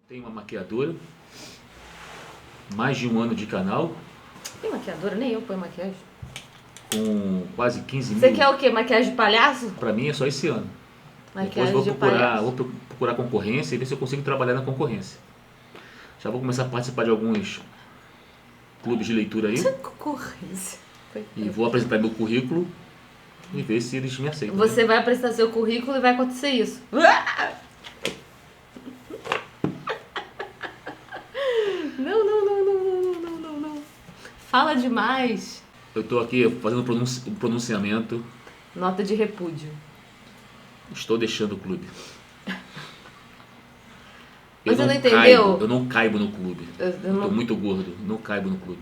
Tem uma maquiadora, mais de 1 ano de canal, Tem maquiadora? Nem eu ponho maquiagem. com quase 15 Você mil. quer o quê? Maquiagem de palhaço? Pra mim é só esse ano. Depois Maquiagem de palhaço. vou procurar concorrência e ver se eu consigo trabalhar na concorrência. Já vou começar a participar de alguns clubes de leitura aí Concorrência. e vou apresentar meu currículo e ver se eles me aceitam. Você vai apresentar seu currículo e vai acontecer isso. Não. Fala demais. Eu tô aqui fazendo um pronunciamento. Nota de repúdio. Estou deixando o clube. Você não entendeu? Eu não caibo no clube. Eu Eu não- tô muito gordo, não caibo no clube.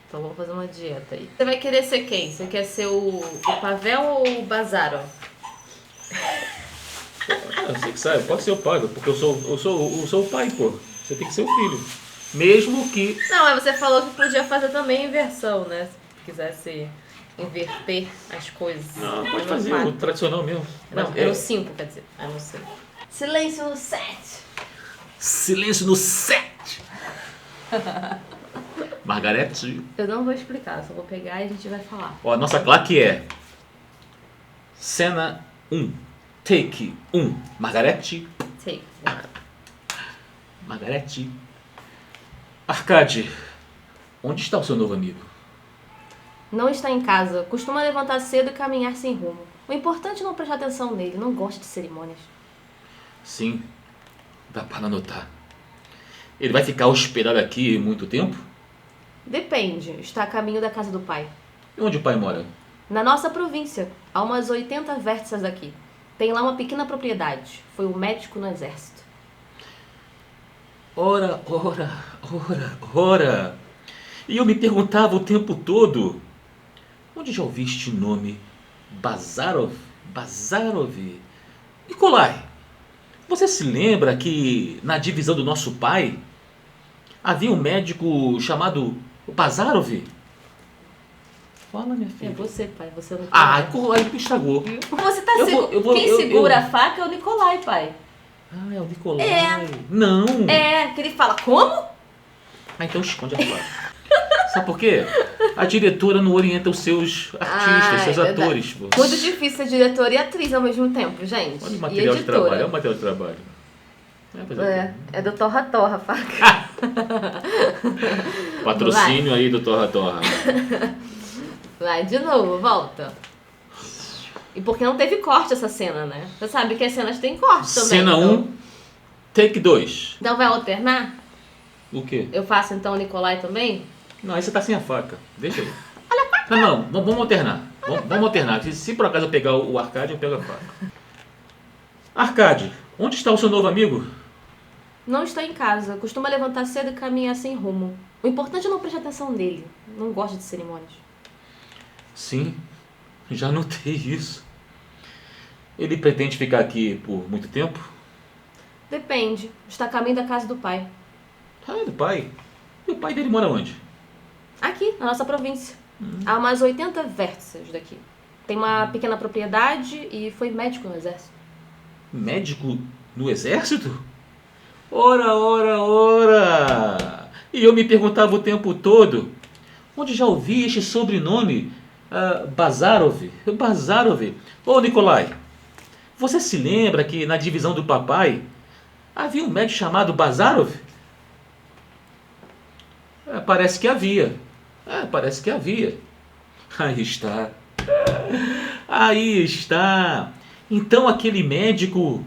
Então vamos fazer uma dieta aí. Você vai querer ser quem? Você quer ser o Pavel ou o Bazarov? Você que sabe, pode ser o pai, porque eu sou o pai, pô. Você tem que ser o filho. Mesmo que. Não, mas você falou que podia fazer também inversão, né? Se quisesse inverter as coisas. Não, Mas pode no fazer quatro. o tradicional mesmo. Não, Mas era o 5, quer dizer. Ah, não sei. Silêncio no 7. Silêncio no set! Margarete. Eu não vou explicar, só vou pegar e a gente vai falar. Ó, a nossa claque é cena 1, take 1. Margarete. Sei. Margarete. Arcade, onde está o seu novo amigo? Não está em casa, costuma levantar cedo e caminhar sem rumo. O importante é não prestar atenção nele, não gosta de cerimônias. Sim, dá para anotar. Ele vai ficar hospedado aqui muito tempo? Depende, está a caminho da casa do pai. E onde o pai mora? Na nossa província, há umas 80 vértices daqui. Tem lá uma pequena propriedade. Foi um médico no exército. Ora. E eu me perguntava o tempo todo, onde já ouviste o nome Bazarov? Nikolai, você se lembra que na divisão do nosso pai havia um médico chamado Bazarov? Fala, minha É filha. você, pai, você não Ah, Nicolai. aí estragou. Você tá Quem eu segura a faca é o Nicolai, pai. Ah, é o Nikolai. É. Não. É, que ele fala, como? Ah, então esconde a faca. Sabe por quê? A diretora não orienta os seus artistas, seus verdade. atores. Pô. Muito difícil ser diretora e atriz ao mesmo tempo, gente. Olha o E material de editora. trabalho, olha o material de trabalho. É do torra-torra a faca. Patrocínio aí do Torra Torra. Vai de novo, volta. E porque não teve corte essa cena, né? Você sabe que as cenas têm corte também. Cena então... 1, take 2. Então vai alternar? O quê? Eu faço então o Nicolai também? Não, aí você tá sem a faca. Deixa aí. Não, vamos alternar. Vamos alternar. Se por acaso eu pegar o Arcade, eu pego a faca. Arcade, onde está o seu novo amigo? Não está em casa. Costuma levantar cedo e caminhar sem rumo. O importante é não prestar atenção nele. Não gosta de cerimônias. Sim, já notei isso. Ele pretende ficar aqui por muito tempo? Depende. Está a caminho da casa do pai. Ah, do pai. E o pai dele mora onde? Aqui, na nossa província. Há umas 80 vértices daqui. Tem uma pequena propriedade e foi médico no exército. Médico no exército? Ora! E eu me perguntava o tempo todo, onde já ouvi este sobrenome? Bazarov. Ô, Nikolai, você se lembra que na divisão do papai havia um médico chamado Bazarov? Parece que havia. Aí está. Então aquele médico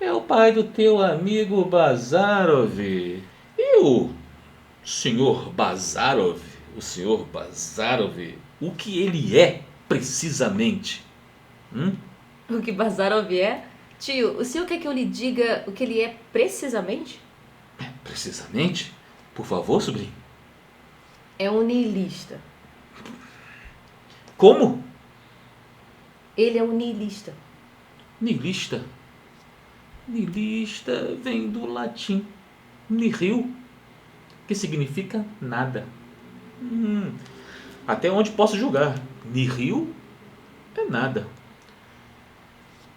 é o pai do teu amigo Bazarov. E o senhor Bazarov, o que ele é precisamente? O que Bazarov é? Tio, o senhor quer que eu lhe diga o que ele é precisamente? Precisamente? Por favor, sobrinho. É um niilista. Como? Ele é um niilista. Niilista. Niilista vem do latim nihil, que significa nada. Até onde posso julgar. Nihil é nada.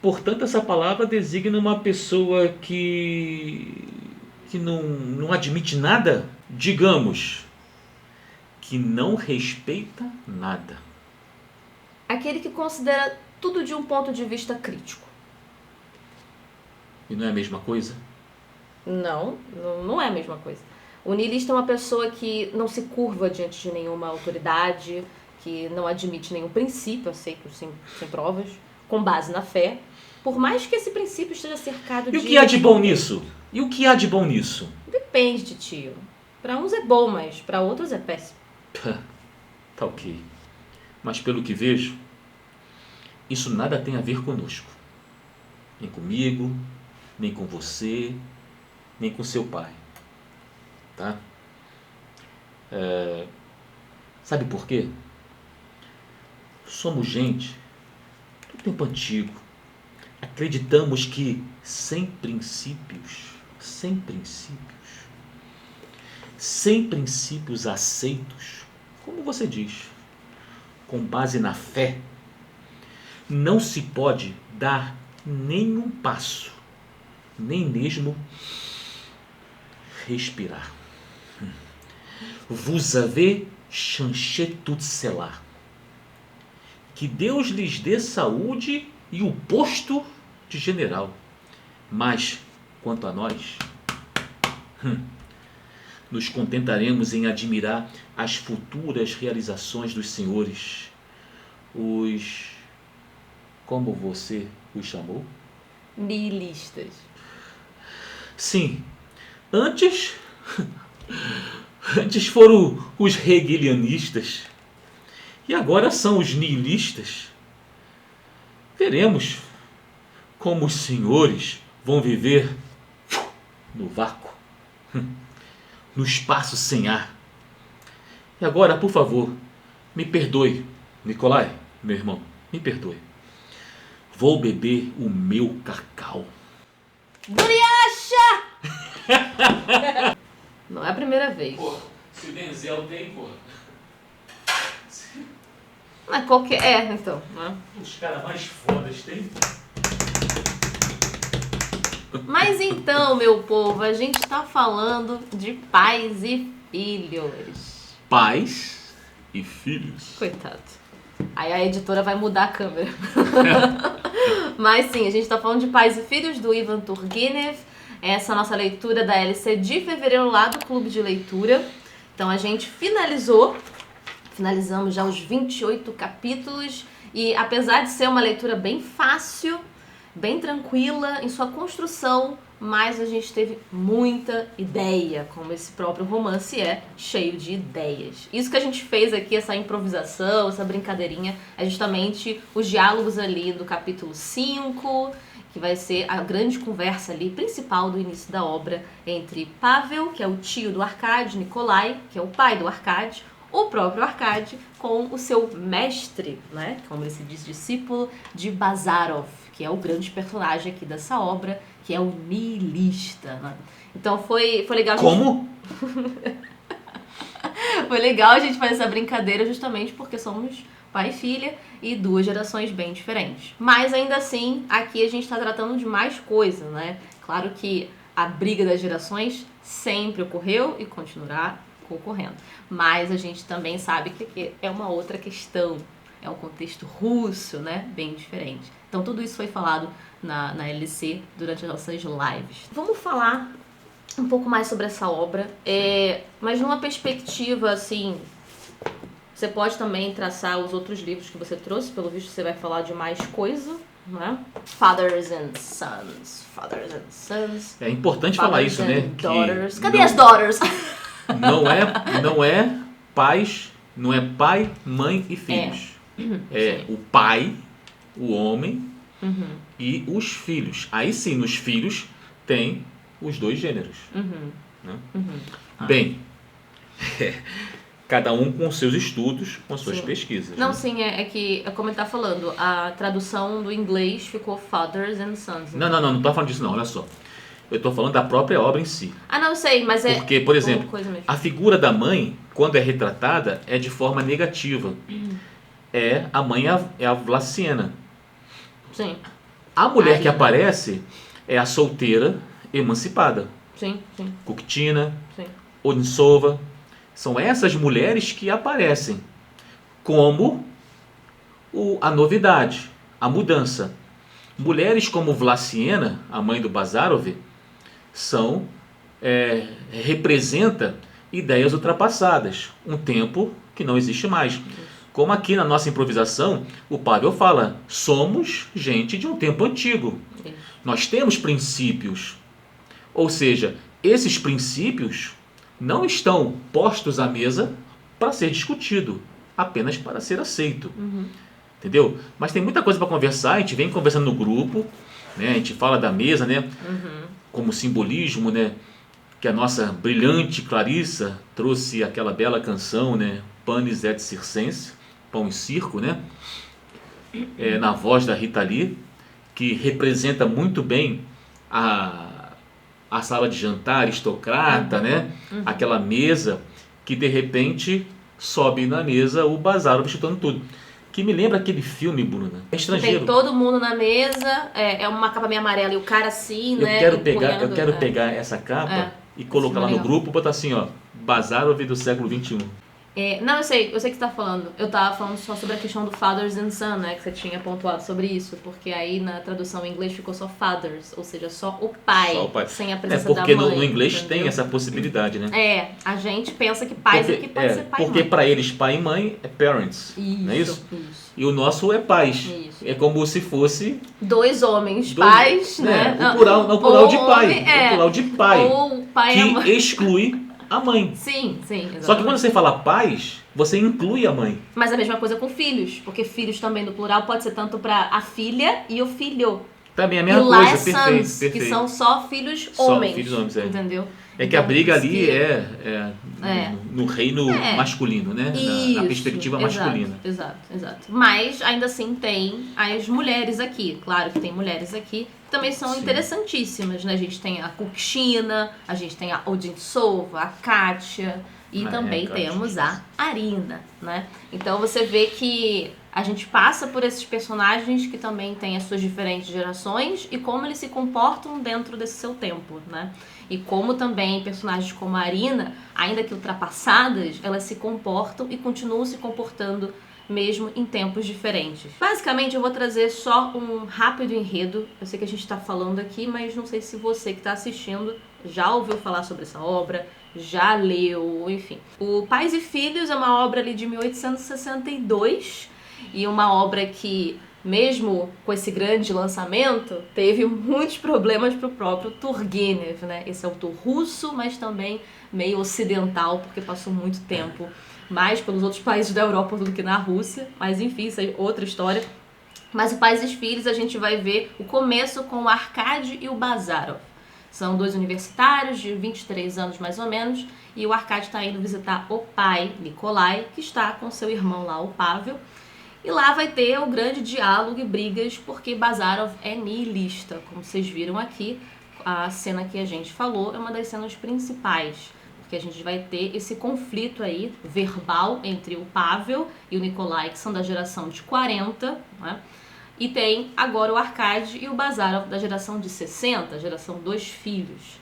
Portanto, essa palavra designa uma pessoa que que não admite nada, digamos que não respeita nada. Aquele que considera tudo de um ponto de vista crítico. E não é a mesma coisa? Não é a mesma coisa. O niilista é uma pessoa que não se curva diante de nenhuma autoridade, que não admite nenhum princípio aceito sem provas, com base na fé, por mais que esse princípio esteja cercado de... E o que há de bom nisso? E o que há de bom nisso? Depende de tio. Para uns é bom, mas para outros é péssimo. Tá ok. Mas pelo que vejo, isso nada tem a ver conosco. Nem comigo, nem com você, nem com seu pai. Tá? Sabe por quê? Somos gente do tempo antigo. Acreditamos que sem princípios aceitos, como você diz, com base na fé, não se pode dar nenhum passo, nem mesmo respirar. Vous avez changé tout cela. Que Deus lhes dê saúde e o posto de general. Mas, quanto a nós, nos contentaremos em admirar as futuras realizações dos senhores, como você os chamou? Niilistas. Sim, antes foram os hegelianistas e agora são os niilistas. Veremos como os senhores vão viver no vácuo, no espaço sem ar. E agora, por favor, me perdoe, Nicolai, meu irmão, me perdoe. Vou beber o meu cacau. Buriacha! Não é a primeira vez. Pô, se o Denzel tem, pô. Mas qualquer... então. Né? Os caras mais fodas tem. Mas então, meu povo, a gente tá falando de pais e filhos. Pais e filhos. Coitado. Aí a editora vai mudar a câmera. Mas sim, a gente tá falando de Pais e Filhos, do Ivan Turgenev. Essa é a nossa leitura da LC de fevereiro lá do Clube de Leitura. Então a gente finalizamos já os 28 capítulos. E apesar de ser uma leitura bem fácil, bem tranquila em sua construção, mas a gente teve muita ideia, como esse próprio romance é cheio de ideias. Isso que a gente fez aqui, essa improvisação, essa brincadeirinha, é justamente os diálogos ali do capítulo 5, que vai ser a grande conversa ali principal do início da obra entre Pavel, que é o tio do Arkady, Nikolai, que é o pai do Arkady, o próprio Arkady, com o seu mestre, né, como ele se diz, discípulo de Bazarov, que é o grande personagem aqui dessa obra, que é o niilista, né? Então foi legal. Como? Foi legal a gente fazer essa brincadeira justamente porque somos pai e filha e duas gerações bem diferentes. Mas ainda assim, aqui a gente está tratando de mais coisa, né? Claro que a briga das gerações sempre ocorreu e continuará ocorrendo. Mas a gente também sabe que aqui é uma outra questão. É um contexto russo, né? Bem diferente. Então tudo isso foi falado na LC durante as nossas lives. Vamos falar um pouco mais sobre essa obra, mas numa perspectiva assim. Você pode também traçar os outros livros que você trouxe, pelo visto você vai falar de mais coisa, né? Fathers and Sons. É importante falar isso, né? Daughters. Cadê as daughters? Não é pais, não é pai, mãe e filhos. É o pai, o homem e os filhos. Aí sim, nos filhos tem os dois gêneros. Né? Bem, cada um com seus estudos, com suas pesquisas. Não, né? sim, é que, é como ele tá falando, a tradução do inglês ficou Fathers and Sons. Não tô falando disso não, olha só. Eu tô falando da própria obra em si. Ah, não, eu sei, mas é... Porque, por exemplo, coisa mesmo. a figura da mãe, quando é retratada, é de forma negativa. A mãe é a Vlasiena. Sim. A mulher que aparece é a solteira emancipada. Sim, sim, Coctina, sim. Odintsova. São essas mulheres que aparecem como a novidade, a mudança. Mulheres como Vlasiena, a mãe do Bazarov, são representa ideias ultrapassadas, um tempo que não existe mais. Como aqui na nossa improvisação, o Pavel fala, somos gente de um tempo antigo. Isso. Nós temos princípios. Ou seja, esses princípios não estão postos à mesa para ser discutido, apenas para ser aceito. Entendeu? Mas tem muita coisa para conversar, a gente vem conversando no grupo, né? A gente fala da mesa, né? Como simbolismo, né? Que a nossa brilhante Clarissa trouxe aquela bela canção, né? Panis et Circense, Pão e Circo, né? Na voz da Rita Lee, que representa muito bem a sala de jantar aristocrata, né? Aquela mesa que de repente sobe na mesa o Bazarov chutando tudo. Que me lembra aquele filme, Bruna. É estrangeiro. Tem todo mundo na mesa, é uma capa meio amarela e o cara assim, né? Eu quero pegar essa capa e colocar lá no legal. grupo e botar assim, ó, Bazarov do século XXI. Não, eu sei o que você tá falando. Eu tava falando só sobre a questão do fathers and son, né? Que você tinha pontuado sobre isso. Porque aí na tradução em inglês ficou só fathers, ou seja, só o pai, Só o pai. sem a presença da porque mãe. no inglês entendeu? tem essa possibilidade, né? A gente pensa que pais aqui pode ser pai e porque mãe. para eles pai e mãe é parents, não é isso? Isso. E o nosso é pais. Isso. É como se fosse Dois homens, pais, né? O plural de pai. Homem, O plural de pai. Ou o pai e a mãe. Que exclui a mãe. Sim, exatamente. Só que quando você fala pais, você inclui a mãe. Mas a mesma coisa com filhos, porque filhos também no plural pode ser tanto para a filha e o filho. Também é a E mesma lá coisa, é perfeito, sons, perfeito. que são só filhos Só homens. filhos homens, entendeu? É que a briga por isso ali que- no reino masculino, né? Na Isso, perspectiva exato, masculina. Exato. Mas ainda assim tem as mulheres aqui. Claro que tem mulheres aqui que também são Sim. interessantíssimas, né? A gente tem a Kukshina, a gente tem a Odintsova, a Kátia e também Kátia. temos a Arina, né? Então você vê que a gente passa por esses personagens que também têm as suas diferentes gerações e como eles se comportam dentro desse seu tempo, né? E como também personagens como a Arina, ainda que ultrapassadas, elas se comportam e continuam se comportando mesmo em tempos diferentes. Basicamente, eu vou trazer só um rápido enredo. Eu sei que a gente está falando aqui, mas não sei se você que está assistindo já ouviu falar sobre essa obra, já leu, enfim. O Pais e Filhos é uma obra ali de 1862 e uma obra que, mesmo com esse grande lançamento, teve muitos problemas para o próprio Turgenev, né? Esse autor russo, mas também meio ocidental, porque passou muito tempo mais pelos outros países da Europa do que na Rússia. Mas enfim, isso é outra história. Mas o Pais e Filhos a gente vai ver o começo com o Arkady e o Bazarov. São dois universitários de 23 anos mais ou menos, e o Arkady está indo visitar o pai, Nikolai, que está com seu irmão lá, o Pavel. E lá vai ter o grande diálogo e brigas, porque Bazarov é nihilista. Como vocês viram aqui, a cena que a gente falou é uma das cenas principais, porque a gente vai ter esse conflito aí, verbal, entre o Pavel e o Nikolai, que são da geração de 40, né? E tem agora o Arkady e o Bazarov da geração de 60, geração dos filhos.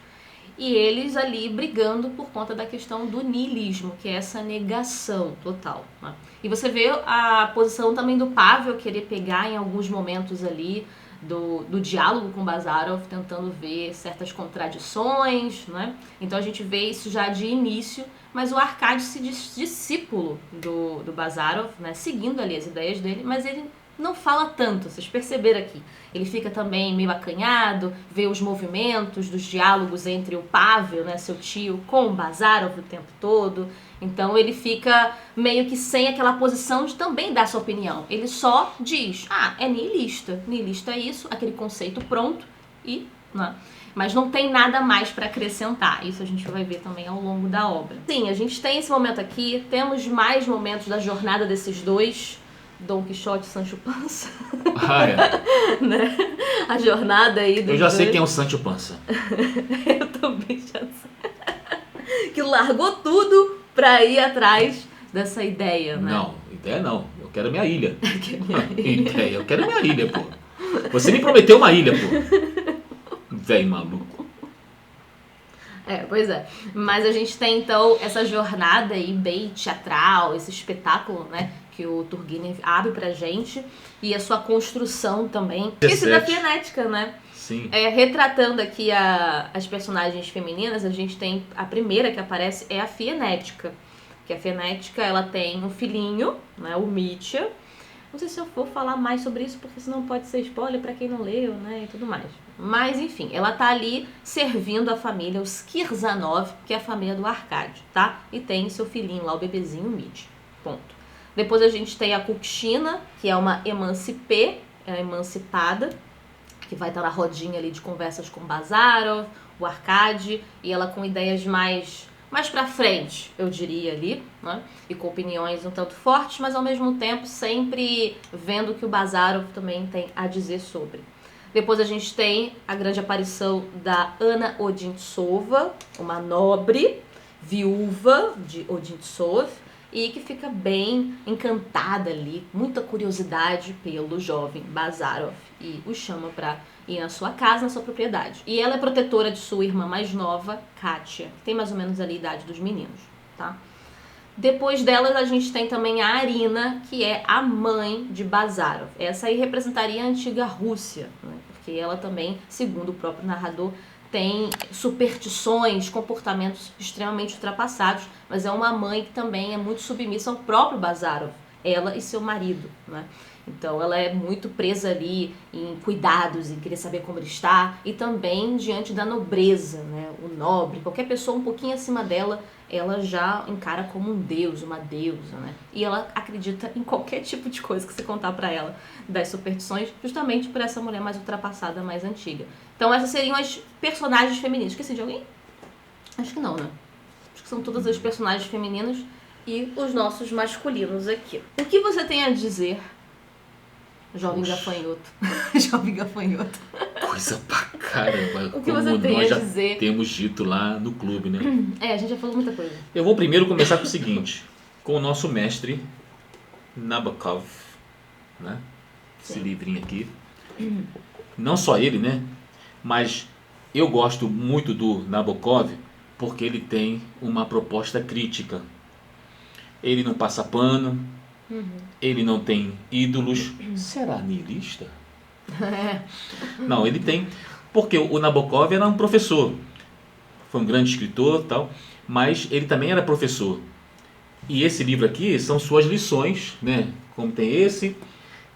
E eles ali brigando por conta da questão do niilismo, que é essa negação total, né? E você vê a posição também do Pavel querer pegar em alguns momentos ali do diálogo com Bazarov, tentando ver certas contradições, né? Então a gente vê isso já de início, mas o Arkady se diz discípulo do Bazarov, né? Seguindo ali as ideias dele, mas ele não fala tanto, vocês perceberam aqui. Ele fica também meio acanhado, vê os movimentos dos diálogos entre o Pavel, né, seu tio, com o Bazarov o tempo todo. Então ele fica meio que sem aquela posição de também dar sua opinião. Ele só diz, é nihilista. Nihilista é isso, aquele conceito pronto e... né? Mas não tem nada mais para acrescentar. Isso a gente vai ver também ao longo da obra. Sim, a gente tem esse momento aqui, temos mais momentos da jornada desses dois, Dom Quixote e Sancho Panza. Né? A jornada aí dos Eu já sei dois. quem é o Sancho Panza. Eu também já sei. Que largou tudo pra ir atrás dessa ideia, né? Não, ideia não. Eu quero minha ilha. Que é minha ilha. Ideia, eu quero minha ilha, pô. Você me prometeu uma ilha, pô. Velho maluco. Pois é. Mas a gente tem, então, essa jornada aí bem teatral, esse espetáculo, né? Que o Turgenev abre pra gente. E a sua construção também. Esse da Fienética, né? Sim. Retratando aqui as personagens femininas, a gente tem a primeira que aparece é a Fienética. Que a Fienética, ela tem um filhinho, né? O Mitya. Não sei se eu vou falar mais sobre isso, porque senão pode ser spoiler pra quem não leu, né? E tudo mais. Mas, enfim, ela tá ali servindo a família, os Kirzanov, que é a família do Arkady, tá? E tem seu filhinho lá, o bebezinho Mitya. Ponto. Depois a gente tem a Kukshina, que é uma emancipée, é emancipada, que vai estar na rodinha ali de conversas com Bazarov, o Arkady, e ela com ideias mais pra frente, eu diria ali, né? E com opiniões um tanto fortes, mas ao mesmo tempo sempre vendo o que o Bazarov também tem a dizer sobre. Depois a gente tem a grande aparição da Anna Odintsova, uma nobre, viúva de Odintsov, e que fica bem encantada ali, muita curiosidade pelo jovem Bazarov, e o chama para ir na sua casa, na sua propriedade. E ela é protetora de sua irmã mais nova, Katia, que tem mais ou menos ali a idade dos meninos, tá? Depois delas a gente tem também a Arina, que é a mãe de Bazarov. Essa aí representaria a antiga Rússia, né? Porque ela também, segundo o próprio narrador, tem superstições, comportamentos extremamente ultrapassados, mas é uma mãe que também é muito submissa ao próprio Bazarov, ela e seu marido, né? Então ela é muito presa ali em cuidados, em querer saber como ele está, e também diante da nobreza, né? O nobre, qualquer pessoa um pouquinho acima dela, ela já encara como um deus, uma deusa, né? E ela acredita em qualquer tipo de coisa que você contar pra ela das superstições, justamente por essa mulher mais ultrapassada, mais antiga. Então essas seriam as personagens femininas. Esqueci de alguém? Acho que não, né? Acho que são todas as personagens femininas e os nossos masculinos aqui. O que você tem a dizer, jovem gafanhoto? Jovem gafanhoto. Coisa pra caramba. O que você tem a dizer? Temos dito lá no clube, né? A gente já falou muita coisa. Eu vou primeiro começar com o seguinte, com o nosso mestre Nabokov, né? Esse livrinho aqui. Não só ele, né? Mas eu gosto muito do Nabokov porque ele tem uma proposta crítica. Ele não passa pano, ele não tem ídolos. Será niilista? Não, ele tem. Porque o Nabokov era um professor. Foi um grande escritor e tal, mas ele também era professor. E esse livro aqui são suas lições, né? Como tem esse,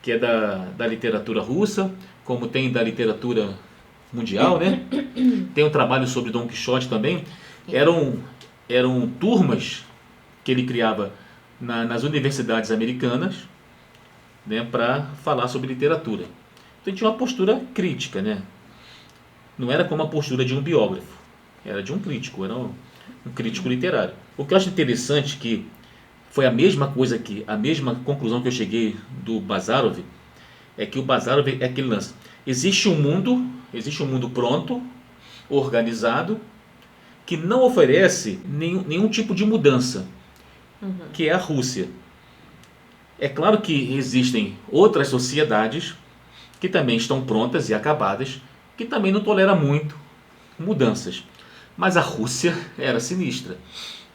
que é da literatura russa, como tem da literatura mundial, né? Tem um trabalho sobre Dom Quixote também. Eram turmas que ele criava nas universidades americanas, né, para falar sobre literatura. Então ele tinha uma postura crítica, né? Não era como a postura de um biógrafo, era de um crítico, era um crítico literário. O que eu acho interessante que foi a mesma coisa que, a mesma conclusão que eu cheguei do Bazarov, é que o Bazarov é aquele lance. Existe um mundo pronto, organizado, que não oferece nenhum tipo de mudança, que é a Rússia. É claro que existem outras sociedades que também estão prontas e acabadas, que também não toleram muito mudanças. Mas a Rússia era sinistra,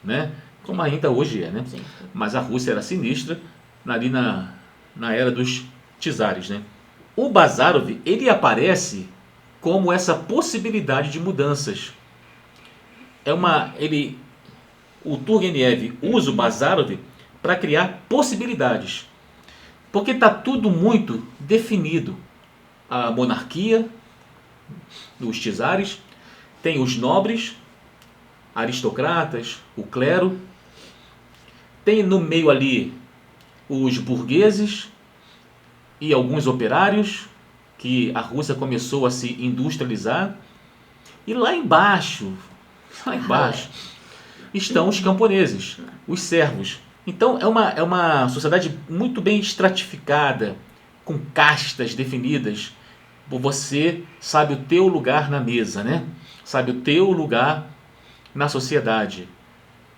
né? Como ainda hoje é, né? Sim. Mas a Rússia era sinistra ali na era dos czares, né? O Bazarov, ele aparece como essa possibilidade de mudanças. O Turgenev usa o Bazarov para criar possibilidades. Porque está tudo muito definido. A monarquia, os czares, tem os nobres, aristocratas, o clero, tem no meio ali os burgueses e alguns operários, que a Rússia começou a se industrializar, e lá embaixo estão os camponeses, os servos. Então é uma sociedade muito bem estratificada, com castas definidas. Você sabe o teu lugar na mesa, né? Sabe o teu lugar na sociedade.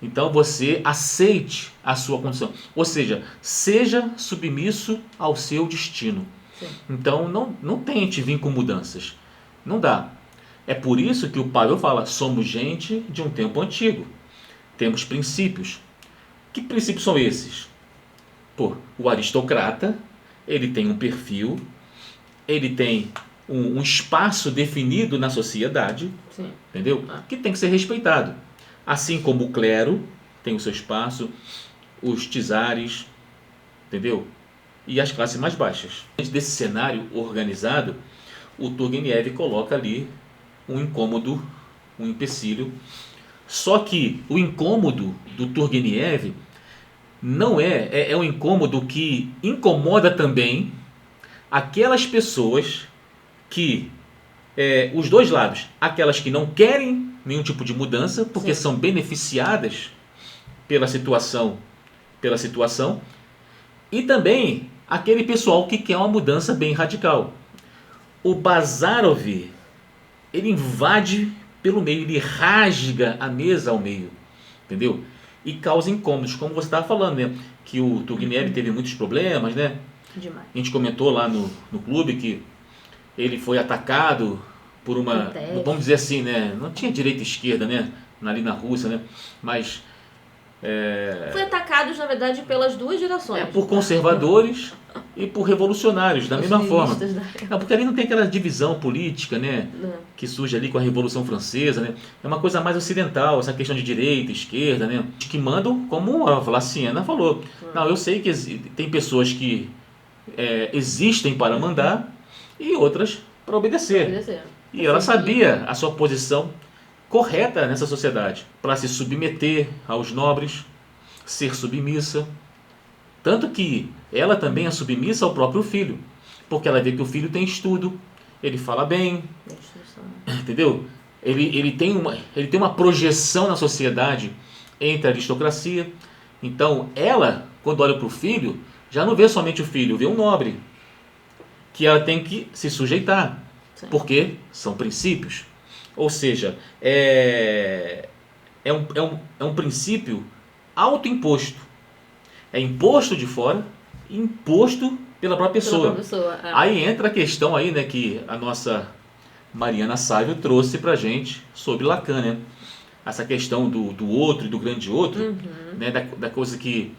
Então você aceite a sua condição. Ou seja, seja submisso ao seu destino. Sim. Então não tente vir com mudanças. Não dá. É por isso que o Pavel fala, somos gente de um tempo antigo. Temos princípios. Que princípios são esses? Pô, o aristocrata, ele tem um perfil, ele tem um espaço definido na sociedade, Sim. entendeu? Que tem que ser respeitado. Assim como o clero tem o seu espaço, os czares, entendeu? E as classes mais baixas. Dentro desse cenário organizado, o Turgenev coloca ali um incômodo, um empecilho. Só que o incômodo do Turgenev não é um incômodo que incomoda também aquelas pessoas que, os dois lados, aquelas que não querem nenhum tipo de mudança, porque Sim. são beneficiadas pela situação, e também aquele pessoal que quer uma mudança bem radical. O Bazarov, ele invade pelo meio, ele rasga a mesa ao meio, entendeu? E causa incômodos, como você estava falando, né? Que o Turgenev teve muitos problemas, né? Demais. A gente comentou lá no clube que ele foi atacado por uma, Protesto. vamos dizer assim, né? Não tinha direita e esquerda, né? Ali na Rússia, né? Mas Foi atacado, na verdade, pelas duas direções. por conservadores e por revolucionários, da Os mesma forma. nihilistas da época. Não, porque ali não tem aquela divisão política, né? Não. Que surge ali com a Revolução Francesa, né? É uma coisa mais ocidental, essa questão de direita, esquerda, né? Que mandam, como a Vlaciana falou. Não, eu sei que tem pessoas que existem para mandar e outras para obedecer. Obedecer. E ela sabia a sua posição correta nessa sociedade, para se submeter aos nobres, ser submissa. Tanto que ela também é submissa ao próprio filho, porque ela vê que o filho tem estudo, ele fala bem, entendeu? Ele tem uma projeção na sociedade entre a aristocracia. Então ela, quando olha para o filho, já não vê somente o filho, vê um nobre, que ela tem que se sujeitar, Sim. porque são princípios. Ou seja, é um princípio autoimposto. É imposto de fora, imposto pela própria pessoa. Aí entra a questão aí, né, que a nossa Mariana Sávio trouxe pra gente sobre Lacan, né? Essa questão do outro e do grande outro, né, da coisa que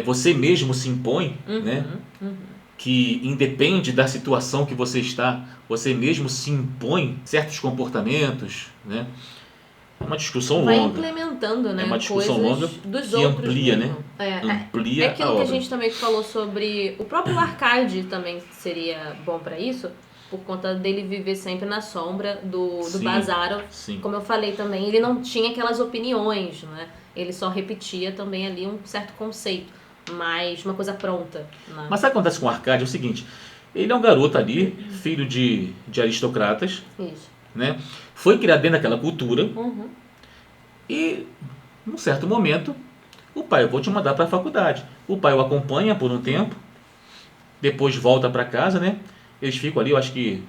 você mesmo se impõe, né? Que independe da situação que você está, você mesmo se impõe certos comportamentos, né? É uma discussão vai longa. implementando, né, É uma discussão coisas longa dos que outros amplia, mesmo. né? Amplia aquilo a que a obra. gente também falou sobre o próprio Arcade também seria bom para isso, por conta dele viver sempre na sombra do Sim, Bazarov. sim. Como eu falei também, ele não tinha aquelas opiniões, né? Ele só repetia também ali um certo conceito, mas uma coisa pronta, né? Mas sabe o que acontece com o Arcade? É o seguinte, ele é um garoto ali, filho de aristocratas, Isso. né? Foi criado dentro daquela cultura e, num certo momento, o pai, eu vou te mandar para a faculdade. O pai o acompanha por um tempo, depois volta para casa, né? Eles ficam ali, eu acho que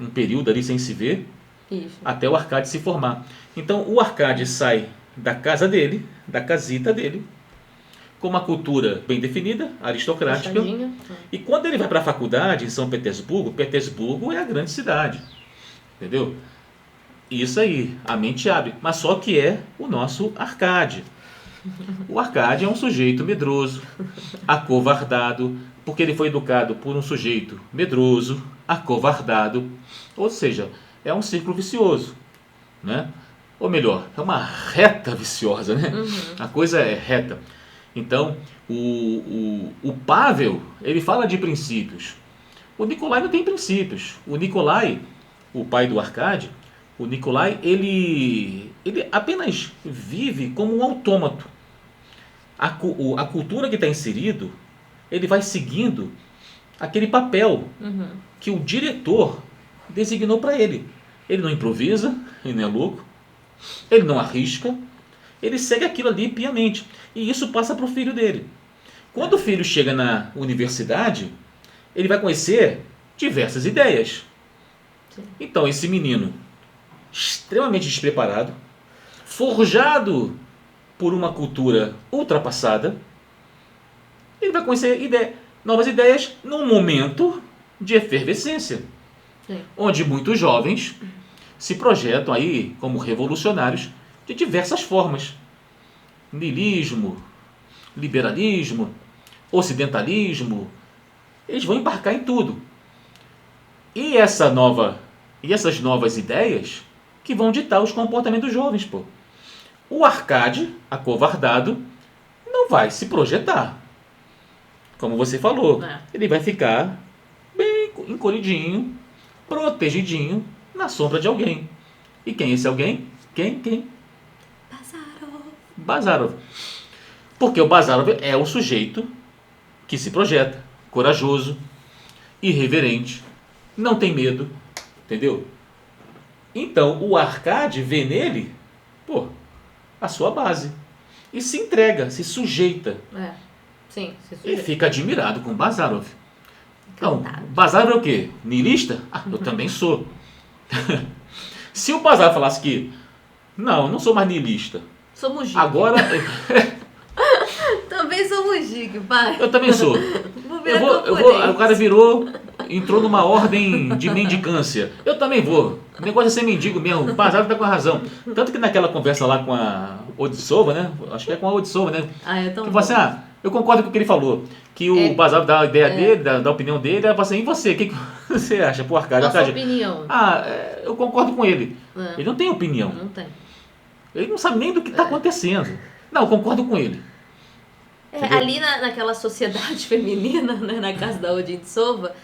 um período ali sem se ver, Isso. até o Arcade se formar. Então o Arcade sai da casa dele, da casita dele, com uma cultura bem definida, aristocrática. Fechadinho. E quando ele vai para a faculdade em São Petersburgo, Petersburgo é a grande cidade, entendeu? Isso aí, a mente abre. Mas só que é o nosso Arcade. O Arcade é um sujeito medroso, acovardado, porque ele foi educado por um sujeito medroso, acovardado. Ou seja, é um círculo vicioso, né? Ou melhor, é uma reta viciosa, né? A coisa é reta. Então, o Pavel, ele fala de princípios. O Nikolai não tem princípios. O Nikolai, o pai do Arcade, o Nikolai, ele apenas vive como um autômato. A cultura que está inserido, ele vai seguindo aquele papel que o diretor designou para ele. Ele não improvisa, ele não é louco, ele não arrisca, ele segue aquilo ali piamente. E isso passa para o filho dele. Quando o filho chega na universidade, ele vai conhecer diversas ideias. Sim. Então, esse menino, extremamente despreparado, forjado por uma cultura ultrapassada, ele vai conhecer novas ideias num momento de efervescência, Sim. onde muitos jovens se projetam aí como revolucionários de diversas formas. Niilismo, liberalismo, ocidentalismo, eles vão embarcar em tudo. E essas novas ideias que vão ditar os comportamentos dos jovens, pô. O Arcade, acovardado, não vai se projetar. Como você falou, ele vai ficar bem encolhidinho, protegidinho, na sombra de alguém. E quem é esse alguém? Quem? Bazarov. Porque o Bazarov é o sujeito que se projeta, corajoso, irreverente, não tem medo, entendeu? Então o Arcade vê nele, pô, a sua base. E se entrega, se sujeita. Sim, se E sujeita. fica admirado com o Bazarov. Então, Encantado. Bazarov é o quê? Niilista? Eu também sou. Se o Bazarov falasse que, não, eu não sou mais niilista. Sou mujique. Agora, Também sou mujique, pai. eu também sou. Vou virar O cara entrou numa ordem de mendicância. Eu também vou. O negócio é ser mendigo mesmo. O Bazarov tá com a razão. Tanto que naquela conversa lá com a Odissova, né? Acho que é com a Odissova, né? Eu também. Que falou assim, eu concordo com o que ele falou. Que o Bazarov dá a ideia dele, da opinião dele. Ela falou assim, e você? O que você acha? Pô, Arcade. Nossa opinião. Eu concordo com ele. Ele não tem opinião. Não tem. Ele não sabe nem do que está acontecendo. Não, eu concordo com ele. Ali naquela sociedade feminina, né, na casa da Odintsova,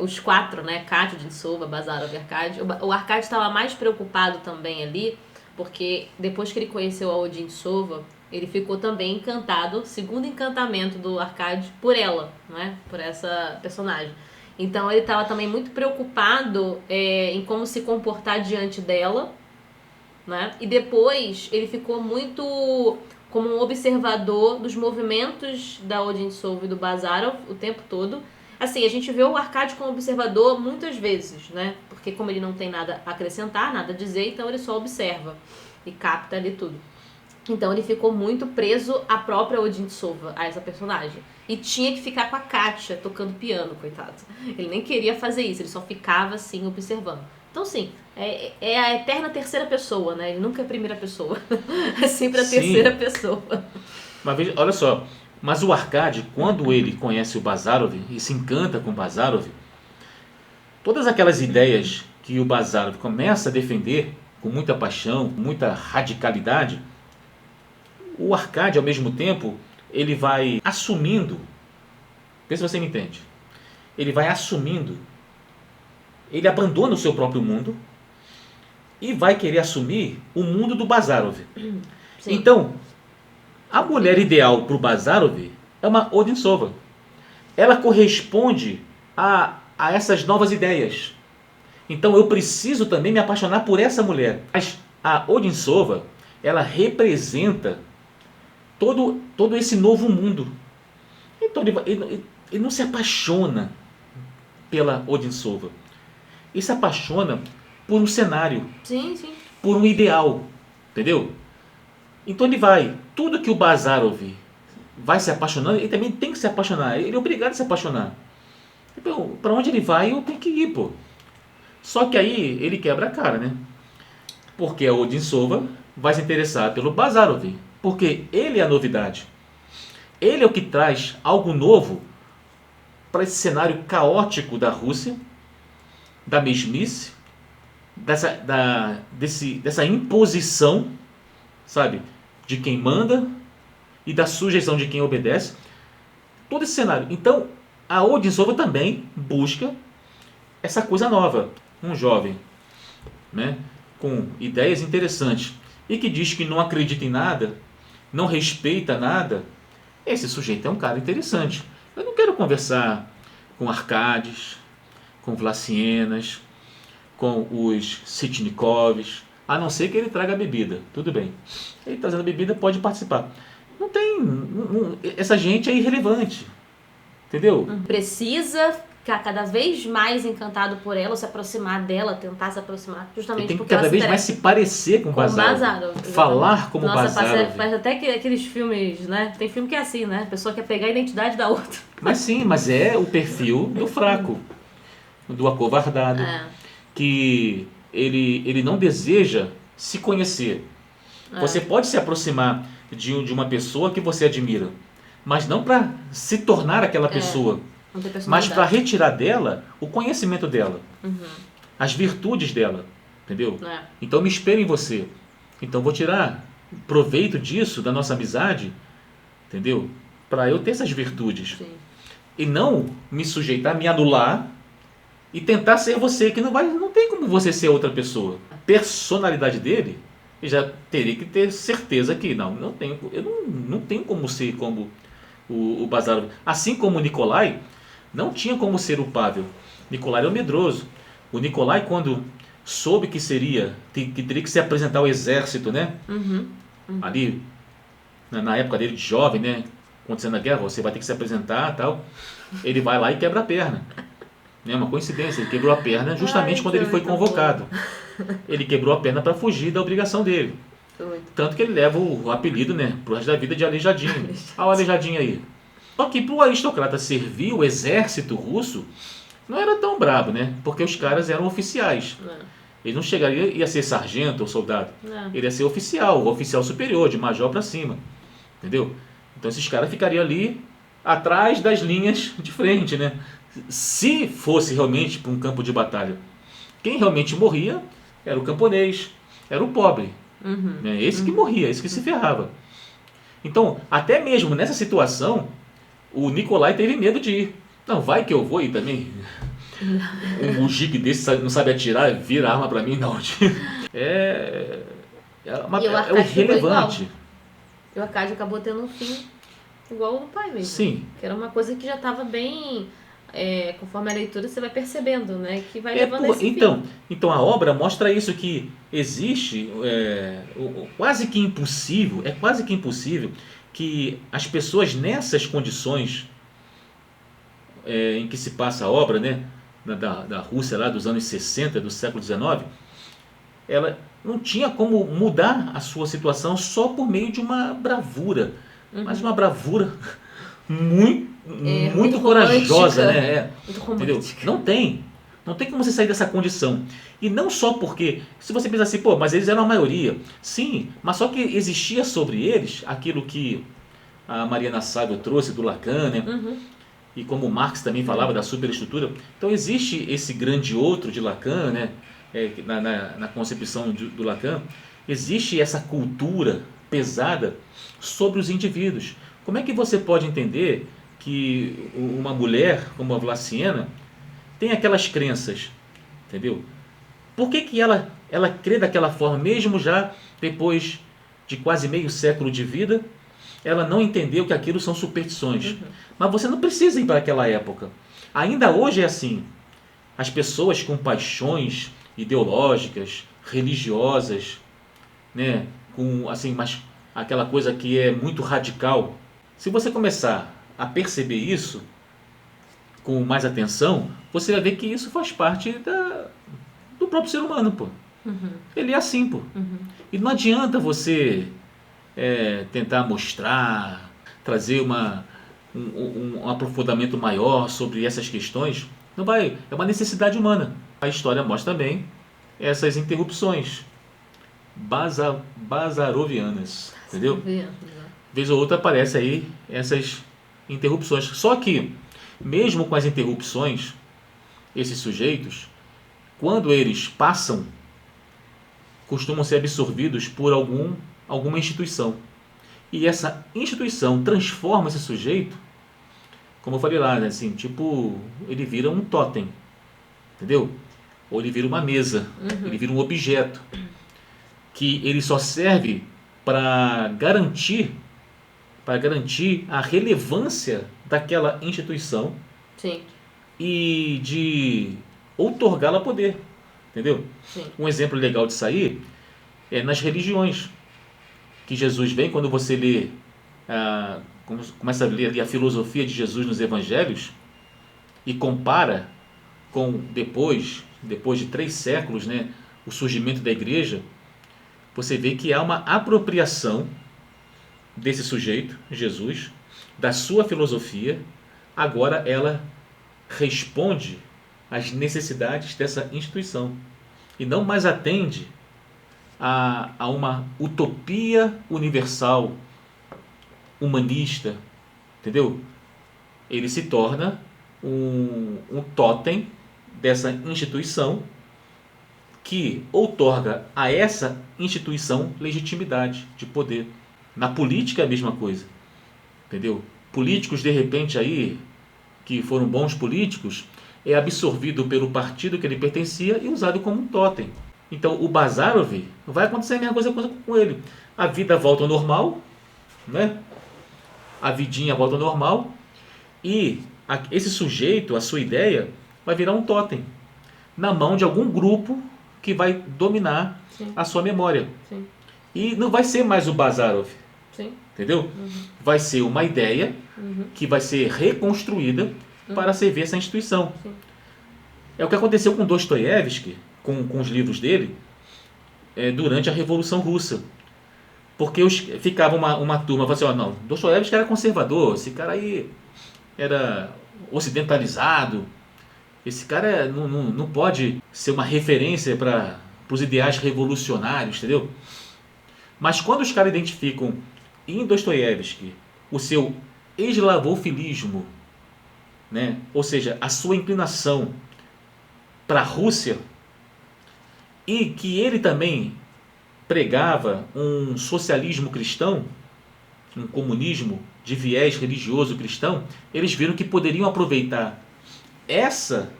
os quatro, né, Kátia, Odintsova, Bazarov e Arcade, o Arcade estava mais preocupado também ali, porque depois que ele conheceu a Odintsova, ele ficou também encantado, segundo encantamento do Arcade, por ela, né, por essa personagem. Então ele estava também muito preocupado em como se comportar diante dela, né, e depois ele ficou muito como um observador dos movimentos da Odintsova e do Bazarov o tempo todo. Assim, a gente vê o Arcade como observador muitas vezes, né? Porque como ele não tem nada a acrescentar, nada a dizer, então ele só observa e capta ali tudo. Então ele ficou muito preso à própria Odintsova, a essa personagem. E tinha que ficar com a Kátia tocando piano, coitado. Ele nem queria fazer isso, ele só ficava assim, observando. Então sim, é a eterna terceira pessoa, né? Ele nunca é a primeira pessoa. É sempre a terceira pessoa. Mas veja, olha só, mas o Arcade, quando ele conhece o Bazarov e se encanta com o Bazarov, todas aquelas ideias que o Bazarov começa a defender com muita paixão, com muita radicalidade, o Arcade, ao mesmo tempo, ele vai assumindo, vê se você me entende, ele vai assumindo, ele abandona o seu próprio mundo e vai querer assumir o mundo do Bazarov. Sim. Então, a mulher ideal para o Bazarov é uma Odintsova. Ela corresponde a essas novas ideias. Então eu preciso também me apaixonar por essa mulher. Mas a Odintsova, ela representa todo esse novo mundo. Então ele não se apaixona pela Odintsova. Ele se apaixona por um cenário. Sim, sim. Por um ideal. Entendeu? Então ele vai. Tudo que o Bazarov vai se apaixonando, ele também tem que se apaixonar. Ele é obrigado a se apaixonar. Então, para onde ele vai, eu tenho que ir, pô. Só que aí ele quebra a cara, né? Porque a Odintsova vai se interessar pelo Bazarov. Porque ele é a novidade. Ele é o que traz algo novo para esse cenário caótico da Rússia, da mesmice, dessa imposição, sabe? De quem manda e da sujeição de quem obedece. Todo esse cenário. Então, a Odintsova também busca essa coisa nova. Um jovem, né, com ideias interessantes e que diz que não acredita em nada, não respeita nada. Esse sujeito é um cara interessante. Eu não quero conversar com Arcades, com Vlassienas, com os Sitnikovs, a não ser que ele traga bebida. Tudo bem. Ele trazendo bebida pode participar. Não tem... essa gente é irrelevante. Entendeu? Precisa ficar cada vez mais encantado por ela, ou se aproximar dela, tentar se aproximar, justamente Ele tem que porque ela cada se vez mais interessa. se parecer com o Bazarov. Exatamente. Falar como Nossa, Bazarov. parece até que aqueles filmes, né? Tem filme que é assim, né? A pessoa quer pegar a identidade da outra. Mas sim, mas é o perfil do fraco, do acovardado, que ele não deseja se conhecer. Você pode se aproximar de uma pessoa que você admira, mas não para se tornar aquela pessoa, Não tem mas para personalidade. retirar dela o conhecimento dela, Uhum. as virtudes dela, entendeu? É. Então me espelho em você. Então vou tirar proveito disso, da nossa amizade, entendeu? Para eu ter essas virtudes. Sim. E não me sujeitar, me anular e tentar ser você, que não tem como você ser outra pessoa. A personalidade dele, eu já teria que ter certeza que eu não tenho como ser como o Bazarov. Assim como o Nicolai, não tinha como ser o Pavel. Nicolai era o medroso. O Nicolai, quando soube que teria que se apresentar ao exército, né? Uhum. Ali, na época dele de jovem, né? Acontecendo a guerra, você vai ter que se apresentar, tal. Ele vai lá e quebra a perna. É uma coincidência, ele quebrou a perna justamente Ai, quando que ele foi muito convocado. Ele quebrou a perna para fugir da obrigação dele. Muito. Tanto que ele leva o apelido, né, pro resto da vida de Aleijadinho. Olha o Aleijadinho aí. Só que pro aristocrata servir o exército russo, não era tão brabo, né? Porque os caras eram oficiais. Ele não chegaria ia ser sargento ou soldado. Ele ia ser oficial, oficial superior, de major para cima. Entendeu? Então esses caras ficariam ali atrás das linhas de frente, né? Se fosse realmente para um campo de batalha, quem realmente morria era o camponês, era o pobre. Né? Esse que morria, esse que se ferrava. Então, até mesmo nessa situação, o Nicolai teve medo de ir. Não, vai que eu vou e também. Um mujique desse não sabe atirar, vira arma pra mim, não. É E o Arcádio ficou irrelevante. E o Arcádio acabou tendo um fim igual o pai mesmo. Sim. Que era uma coisa que já estava bem... conforme a leitura você vai percebendo, né? Que vai levando a esse fim. Então a obra mostra isso, que existe quase que impossível, que as pessoas nessas condições em que se passa a obra, né, da Rússia lá dos anos 60, do século XIX, ela não tinha como mudar a sua situação só por meio de uma bravura, mas uma bravura muito corajosa, né? Muito Entendeu? romântica. Não tem como você sair dessa condição. E não só porque, se você pensar assim, pô, mas eles eram a maioria. Sim, mas só que existia sobre eles aquilo que a Mariana Sábio trouxe do Lacan, né? E como Marx também falava da superestrutura. Então existe esse grande outro de Lacan, né? Na concepção do Lacan, existe essa cultura pesada sobre os indivíduos. Como é que você pode entender que uma mulher como a Vlasiena tem aquelas crenças, entendeu? Por que ela crê daquela forma, mesmo já depois de quase meio século de vida, ela não entendeu que aquilo são superstições. Mas você não precisa ir para aquela época. Ainda hoje é assim. As pessoas com paixões ideológicas, religiosas, né, com assim, mas aquela coisa que é muito radical. Se você começar a perceber isso com mais atenção, você vai ver que isso faz parte do próprio ser humano, pô. Ele é assim, pô. E não adianta você tentar mostrar, trazer um aprofundamento maior sobre essas questões. Não vai, é uma necessidade humana. A história mostra bem essas interrupções bazarovianas, entendeu? Vez ou outra aparece aí essas interrupções. Só que, mesmo com as interrupções, esses sujeitos, quando eles passam, costumam ser absorvidos por alguma instituição. E essa instituição transforma esse sujeito, como eu falei lá, né, assim, tipo, ele vira um totem, entendeu? Ou ele vira uma mesa, ele vira um objeto, que ele só serve para garantir a relevância daquela instituição. Sim. E de outorgá-la poder, entendeu? Sim. Um exemplo legal disso aí é nas religiões, que Jesus vem, quando você lê, começa a ler ali a filosofia de Jesus nos evangelhos e compara com depois de 3 séculos, né, o surgimento da igreja, você vê que há uma apropriação desse sujeito, Jesus, da sua filosofia. Agora ela responde às necessidades dessa instituição. e não mais atende a uma utopia universal, humanista, entendeu? Ele se torna um totem dessa instituição que outorga a essa instituição legitimidade de poder. Na política é a mesma coisa, entendeu? Políticos, de repente, aí, que foram bons políticos, é absorvido pelo partido que ele pertencia e usado como um totem. Então, o Bazarov, vai acontecer a mesma coisa com ele. A vida volta ao normal, né? A vidinha volta ao normal, e esse sujeito, a sua ideia, vai virar um totem na mão de algum grupo que vai dominar Sim. a sua memória. Sim. E não vai ser mais o Bazarov, Sim. entendeu? Vai ser uma ideia que vai ser reconstruída para servir essa instituição. Sim. É o que aconteceu com Dostoiévski, com os livros dele, durante a Revolução Russa. Porque ficava uma turma, falava assim, ó, não, Dostoiévski era conservador, esse cara aí era ocidentalizado, esse cara não pode ser uma referência para os ideais revolucionários, entendeu? Mas quando os caras identificam em Dostoiévski o seu eslavofilismo, né? Ou seja, a sua inclinação para a Rússia, e que ele também pregava um socialismo cristão, um comunismo de viés religioso cristão, eles viram que poderiam aproveitar essa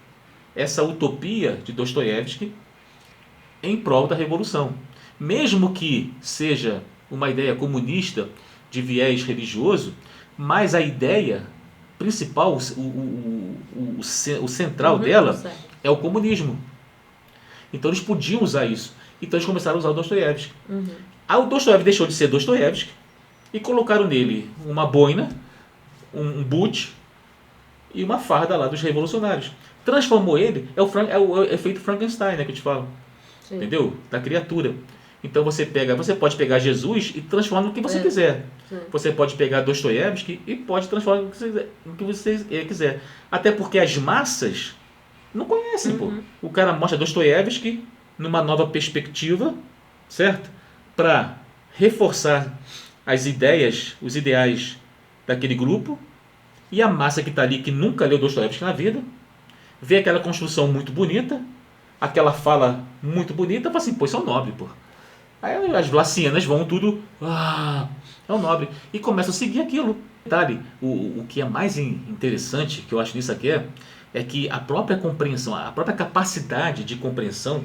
utopia de Dostoiévski em prol da revolução. Mesmo que seja uma ideia comunista de viés religioso, mas a ideia principal, o central dela é o comunismo. Então eles podiam usar isso. Então eles começaram a usar o Dostoiévski. Aí o Dostoiévski deixou de ser Dostoiévski e colocaram nele uma boina, um boot e uma farda lá dos revolucionários. Transformou ele, é o efeito Frankenstein, né, que eu te falo. Sim. Entendeu? Da criatura. Então você pode pegar Jesus e transformar no que você quiser. Sim. Você pode pegar Dostoiévski e pode transformar no que você quiser. Até porque as massas não conhecem, pô. O cara mostra Dostoiévski numa nova perspectiva, certo? Para reforçar as ideias, os ideais daquele grupo, e a massa que está ali, que nunca leu Dostoiévski na vida, vê aquela construção muito bonita, aquela fala muito bonita, fala assim, pô, isso é um nobre, pô. Aí as vlacianas vão tudo, é um nobre, e começam a seguir aquilo. Detalhe, o que é mais interessante, que eu acho nisso aqui, é que a própria compreensão, a própria capacidade de compreensão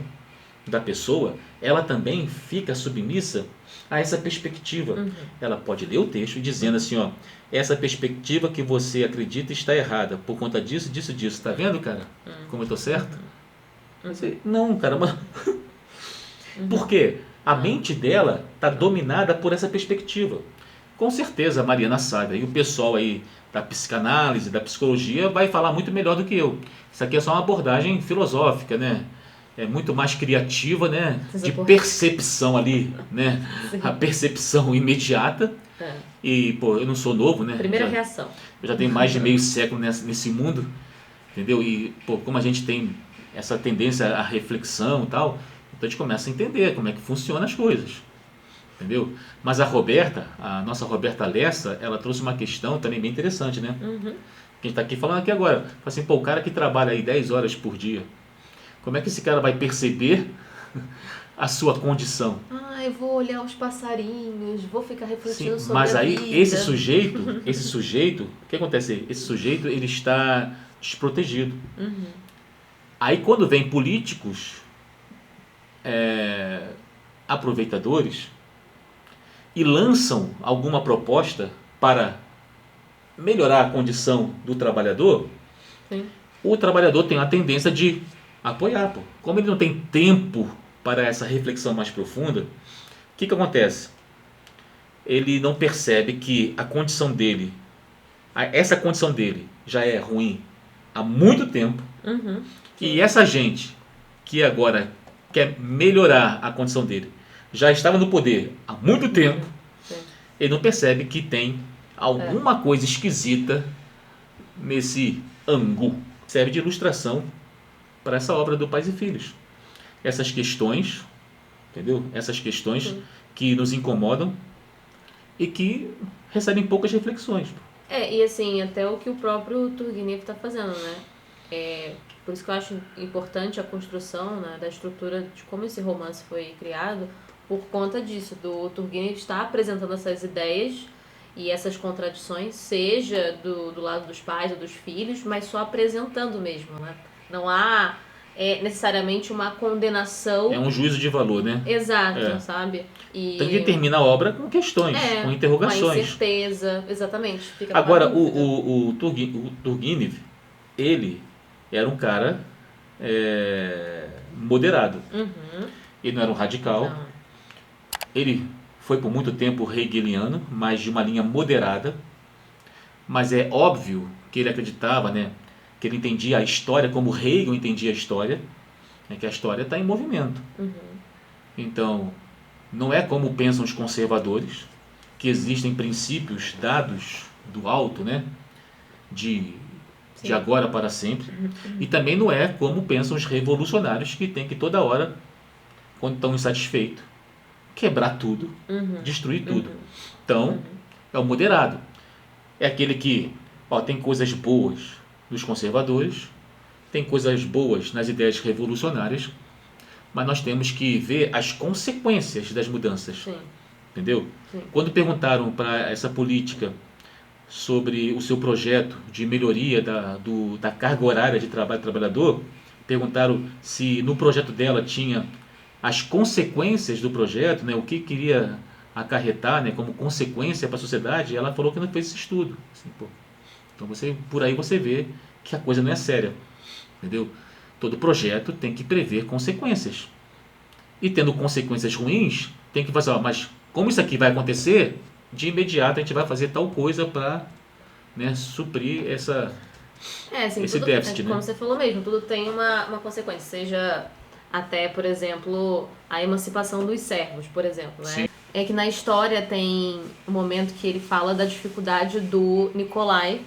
da pessoa, ela também fica submissa a essa perspectiva. Ela pode ler o texto dizendo assim, ó, essa perspectiva que você acredita está errada, por conta disso, disso, disso. Tá vendo, cara? Como eu tô certo? Não, cara, mas... Por quê? A mente dela está dominada por essa perspectiva. Com certeza a Mariana sabe, e o pessoal aí da psicanálise, da psicologia, vai falar muito melhor do que eu. Isso aqui é só uma abordagem filosófica, né? É muito mais criativa, né? De percepção ali, né? Sim. A percepção imediata. E, pô, eu não sou novo, né? Primeira reação. Eu já tenho mais de meio século nesse mundo, entendeu? E, pô, como a gente tem essa tendência à reflexão e tal, então a gente começa a entender como é que funcionam as coisas, entendeu? Mas a nossa Roberta Lessa, ela trouxe uma questão também bem interessante, né? Que a gente está aqui falando aqui agora. Fala assim, pô, o cara que trabalha aí 10 horas por dia, como é que esse cara vai perceber a sua condição? Eu vou olhar os passarinhos, vou ficar refletindo sobre mas a aí vida. esse sujeito, o que acontece? Esse sujeito, ele está desprotegido. Aí quando vem políticos aproveitadores e lançam alguma proposta para melhorar a condição do trabalhador, Sim. o trabalhador tem a tendência de apoiar. Pô. Como ele não tem tempo para essa reflexão mais profunda, o que acontece? Ele não percebe que a condição dele, essa condição dele já é ruim há muito tempo, e essa gente que agora quer melhorar a condição dele já estava no poder há muito tempo. Sim. Ele não percebe que tem alguma coisa esquisita nesse ângulo. Serve de ilustração para essa obra do Pais e Filhos. essas questões, entendeu? Essas questões Sim. que nos incomodam e que recebem poucas reflexões. E assim, até o que o próprio Turgenev está fazendo, né? Por isso que eu acho importante a construção, né, da estrutura de como esse romance foi criado, por conta disso, do Turgenev estar apresentando essas ideias e essas contradições, seja do lado dos pais ou dos filhos, mas só apresentando mesmo, né? Não há necessariamente uma condenação. É um juízo de valor, né? Exato, sabe? E Então ele termina a obra com questões, com uma interrogações. incerteza, exatamente. Fica Agora, uma dúvida. o Turgenev, ele era um cara moderado. Uhum. Ele não era um radical. Não. Ele foi por muito tempo hegeliano, mas de uma linha moderada. Mas é óbvio que ele acreditava, né, que ele entendia a história como Hegel entendia a história, né, que a história está em movimento. Uhum. Então, não é como pensam os conservadores, que existem princípios dados do alto, né, de agora para sempre. E também não é como pensam os revolucionários, que tem que toda hora, quando estão insatisfeitos, quebrar tudo, destruir tudo. Então, é o moderado. É aquele que tem coisas boas nos conservadores, tem coisas boas nas ideias revolucionárias, mas nós temos que ver as consequências das mudanças. Sim. Entendeu? Sim. Quando perguntaram para essa política sobre o seu projeto de melhoria da carga horária de trabalho do trabalhador, perguntaram se no projeto dela tinha as consequências do projeto, né, o que queria acarretar, né, como consequência para a sociedade, ela falou que não fez esse estudo. Assim, então por aí você vê que a coisa não é séria. Entendeu? Todo projeto tem que prever consequências. E tendo consequências ruins, tem que fazer, mas como isso aqui vai acontecer, de imediato a gente vai fazer tal coisa para, né, suprir Assim, esse tudo, déficit. como né? você falou mesmo, tudo tem uma consequência. Seja até, por exemplo, a emancipação dos servos, por exemplo. Né? Sim. É que na história tem um momento que ele fala da dificuldade do Nicolai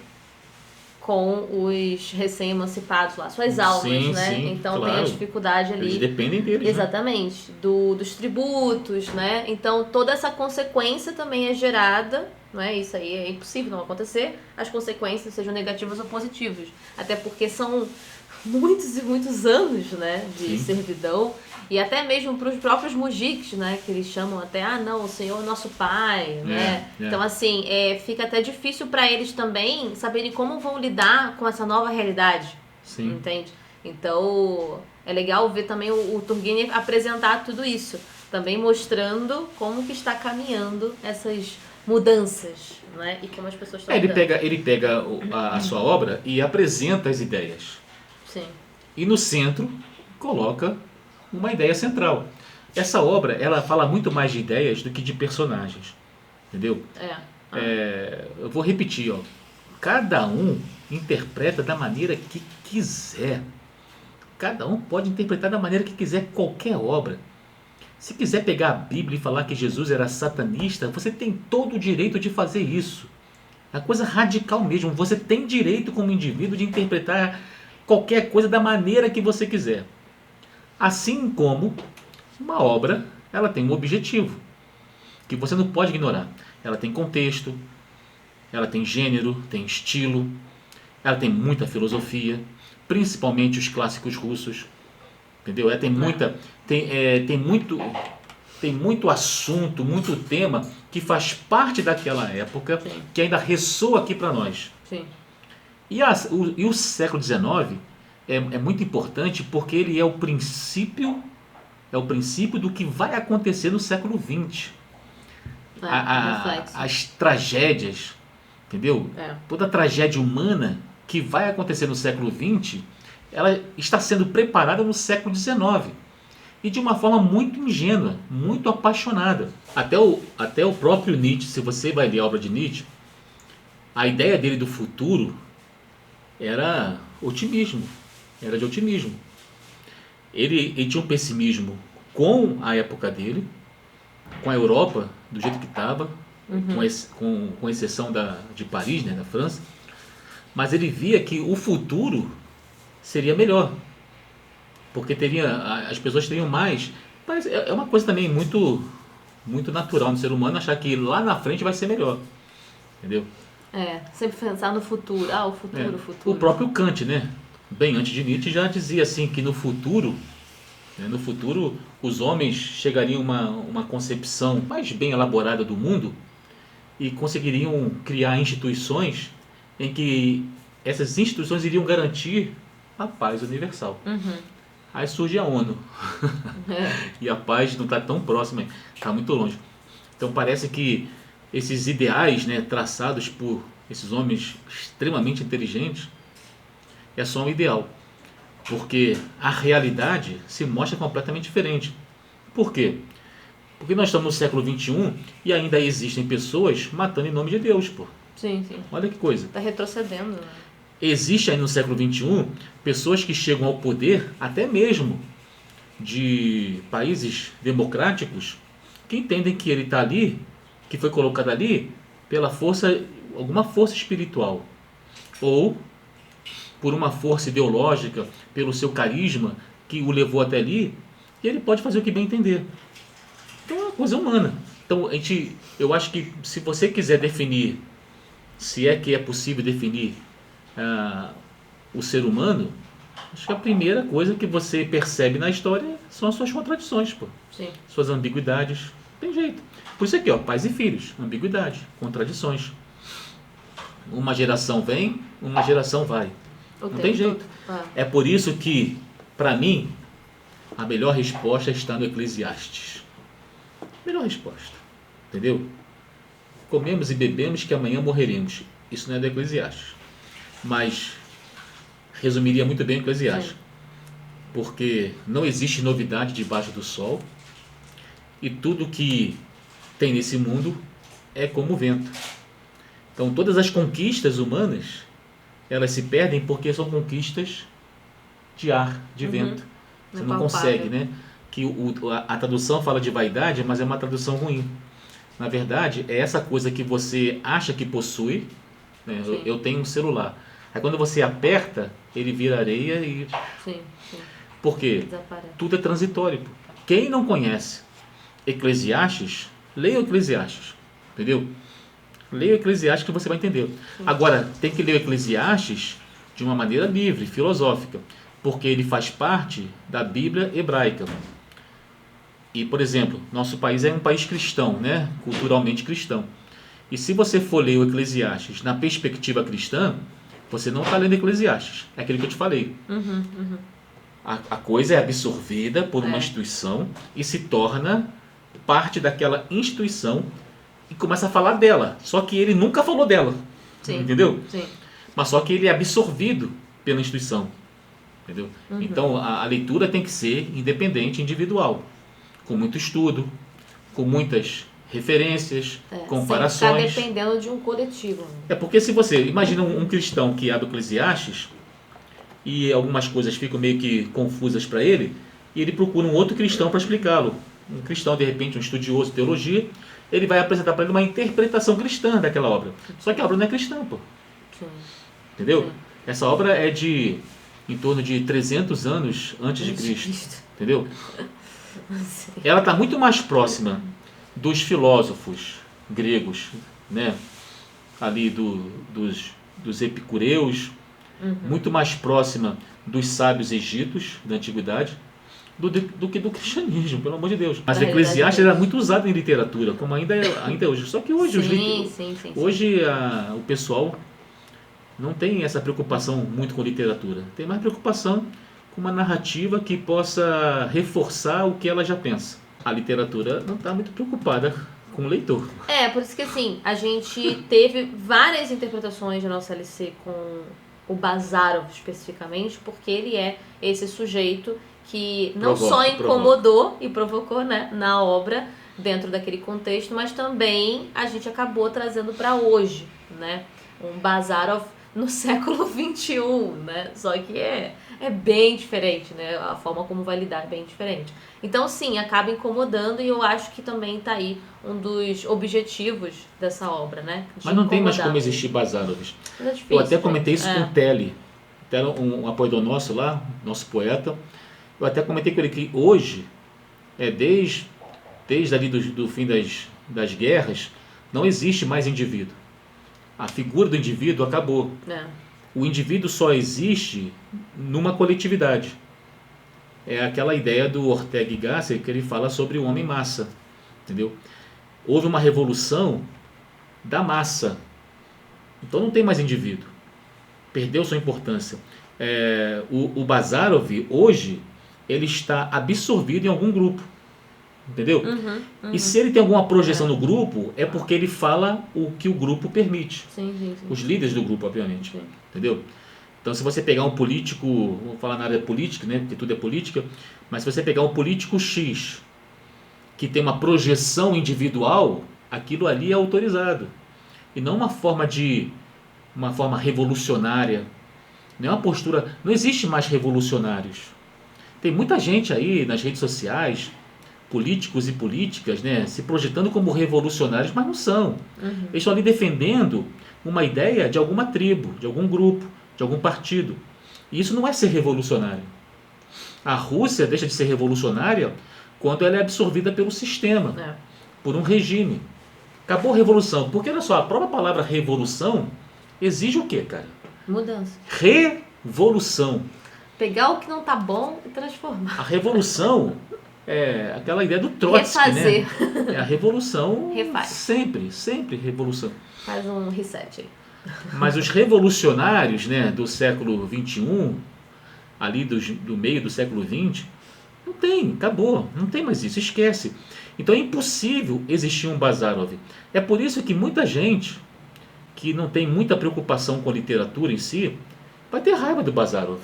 com os recém-emancipados lá, suas almas, Sim, né? sim, Então claro. tem a dificuldade ali. Eles dependem deles. Exatamente, dos tributos, né? Então toda essa consequência também é gerada, não é? Isso aí é impossível não acontecer, as consequências sejam negativas ou positivas. Até porque são muitos e muitos anos, né, de servidão. E até mesmo para os próprios mujiks, né, que eles chamam até, não, o Senhor é nosso Pai, né? Então, assim, fica até difícil para eles também saberem como vão lidar com essa nova realidade. Sim. Entende? Então, é legal ver também o Turgenev apresentar tudo isso, também mostrando como que está caminhando essas mudanças, né? E como as pessoas estão Ele lidando. pega a sua obra e apresenta as ideias. Sim. E no centro coloca uma ideia central. Essa obra, ela fala muito mais de ideias do que de personagens. Entendeu? Eu vou repetir, ó. Cada um interpreta da maneira que quiser. Cada um pode interpretar da maneira que quiser qualquer obra. Se quiser pegar a Bíblia e falar que Jesus era satanista, você tem todo o direito de fazer isso. É uma coisa radical mesmo. Você tem direito como indivíduo de interpretar qualquer coisa da maneira que você quiser. Assim como uma obra, ela tem um objetivo que você não pode ignorar. Ela tem contexto, ela tem gênero, tem estilo, ela tem muita filosofia, principalmente os clássicos russos, entendeu? Ela tem tem muito assunto, muito tema que faz parte daquela época, Sim. que ainda ressoa aqui para nós. Sim. E o século XIX é muito importante porque ele é o princípio do que vai acontecer no século XX. As tragédias, entendeu? Toda a tragédia humana que vai acontecer no século XX, ela está sendo preparada no século XIX. E de uma forma muito ingênua, muito apaixonada. Até o próprio Nietzsche, se você vai ler a obra de Nietzsche, a ideia dele do futuro era otimismo. Era de otimismo. Ele tinha um pessimismo com a época dele, com a Europa, do jeito que estava, com exceção de Paris, né, da França, mas ele via que o futuro seria melhor. Porque as pessoas teriam mais. Mas é uma coisa também muito, muito natural no ser humano achar que lá na frente vai ser melhor. Entendeu? Sempre pensar no futuro. O futuro, o futuro. O próprio Kant, né? Bem antes de Nietzsche, já dizia assim que no futuro, os homens chegariam a uma concepção mais bem elaborada do mundo e conseguiriam criar instituições em que essas instituições iriam garantir a paz universal. Aí surge a ONU. E a paz não está tão próxima, está muito longe. Então parece que esses ideais, né, traçados por esses homens extremamente inteligentes é só um ideal. Porque a realidade se mostra completamente diferente. Por quê? Porque nós estamos no século XXI e ainda existem pessoas matando em nome de Deus, pô. Sim, sim. Olha que coisa. Tá retrocedendo, né? Existe aí no século XXI pessoas que chegam ao poder, até mesmo de países democráticos, que entendem que ele está ali, que foi colocado ali, pela força, alguma força espiritual. Ou por uma força ideológica, pelo seu carisma, que o levou até ali, e ele pode fazer o que bem entender. Então é uma coisa humana. Então eu acho que se você quiser definir, se é que é possível definir o ser humano, acho que a primeira coisa que você percebe na história são as suas contradições, pô. Sim. Suas ambiguidades. Tem jeito. Por isso aqui, ó, pais e filhos, ambiguidade, contradições. Uma geração vem, uma geração vai. Não tem jeito. É por isso que, para mim, a melhor resposta está no Eclesiastes. Melhor resposta. Entendeu? Comemos e bebemos que amanhã morreremos. Isso não é do Eclesiastes. Mas resumiria muito bem o Eclesiastes. Porque não existe novidade debaixo do sol. E tudo que tem nesse mundo é como o vento. Então todas as conquistas humanas, elas se perdem porque são conquistas de ar, de vento. Você não consegue, né? Que a tradução fala de vaidade, mas é uma tradução ruim. Na verdade, é essa coisa que você acha que possui. Né? Eu tenho um celular. Aí quando você aperta, ele vira areia e... Sim. Por quê? Desaparece. Tudo é transitório. Quem não conhece Eclesiastes, leia o Eclesiastes. Entendeu? Leia o Eclesiastes que você vai entender. Agora, tem que ler o Eclesiastes de uma maneira livre, filosófica, porque ele faz parte da Bíblia hebraica. E, por exemplo, nosso país é um país cristão, né? Culturalmente cristão. E se você for ler o Eclesiastes na perspectiva cristã, você não está lendo Eclesiastes. É aquilo que eu te falei. A coisa é absorvida por uma instituição e se torna parte daquela instituição e começa a falar dela. Só que ele nunca falou dela. Sim. Entendeu? Sim. Mas só que ele é absorvido pela instituição. Entendeu? Então a leitura tem que ser independente, individual. Com muito estudo, com muitas referências, comparações. Sem ficar dependendo de um coletivo. É porque se você imagina um cristão que abre o Eclesiastes e algumas coisas ficam meio que confusas para ele, e ele procura um outro cristão para explicá-lo. Um cristão, de repente, um estudioso de teologia, ele vai apresentar para ele uma interpretação cristã daquela obra. Só que a obra não é cristã, pô. Sim. Entendeu? Sim. Essa obra é de em torno de 300 anos antes de Cristo. Entendeu? Sim. Ela está muito mais próxima dos filósofos gregos, né? Ali dos epicureus, muito mais próxima dos sábios egípcios da antiguidade do que do cristianismo, pelo amor de Deus. Mas o Eclesiastes era muito usado em literatura, como ainda é hoje. Só que hoje, hoje o pessoal não tem essa preocupação muito com literatura. Tem mais preocupação com uma narrativa que possa reforçar o que ela já pensa. A literatura não está muito preocupada com o leitor. Por isso que assim, a gente teve várias interpretações da nossa LC com o Bazarov especificamente, porque ele é esse sujeito que não só incomodou e provocou, né, na obra, dentro daquele contexto, mas também a gente acabou trazendo para hoje, né? Um Bazarov no século XXI, né? Só que é bem diferente, né? A forma como vai lidar é bem diferente. Então, sim, acaba incomodando e eu acho que também tá aí um dos objetivos dessa obra, né? Mas não tem mais como existir Bazarovs. É difícil, eu até comentei isso com o Telly. Um apoiador nosso lá, nosso poeta, Eu até comentei com ele que hoje, desde ali do fim das guerras, não existe mais indivíduo. A figura do indivíduo acabou. O indivíduo só existe numa coletividade. É aquela ideia do Ortega y Gasset que ele fala sobre o homem-massa. Entendeu? Houve uma revolução da massa. Então não tem mais indivíduo. Perdeu sua importância. O Bazarov, hoje, ele está absorvido em algum grupo. Entendeu? E se ele tem alguma projeção no grupo, é porque ele fala o que o grupo permite. Sim. Os líderes do grupo, obviamente. Sim. Entendeu? Então, se você pegar um político, vamos falar na área política, né? Porque tudo é política, mas se você pegar um político X, que tem uma projeção individual, aquilo ali é autorizado. E não uma forma revolucionária. Não é uma postura. Não existe mais revolucionários. Tem muita gente aí nas redes sociais, políticos e políticas, né, se projetando como revolucionários, mas não são. Eles estão ali defendendo uma ideia de alguma tribo, de algum grupo, de algum partido. E isso não é ser revolucionário. A Rússia deixa de ser revolucionária quando ela é absorvida pelo sistema, por um regime. Acabou a revolução. Porque, olha só, a própria palavra revolução exige o quê, cara? Mudança. Revolução. Pegar o que não tá bom e transformar. A revolução é aquela ideia do Trotsky, Refazer. né? É a revolução. Refaz. Sempre revolução. Faz um reset aí. Mas os revolucionários, né, do século XXI, ali do meio do século XX, não tem, acabou, não tem mais isso, esquece. Então é impossível existir um Bazarov. É por isso que muita gente que não tem muita preocupação com a literatura em si, vai ter raiva do Bazarov.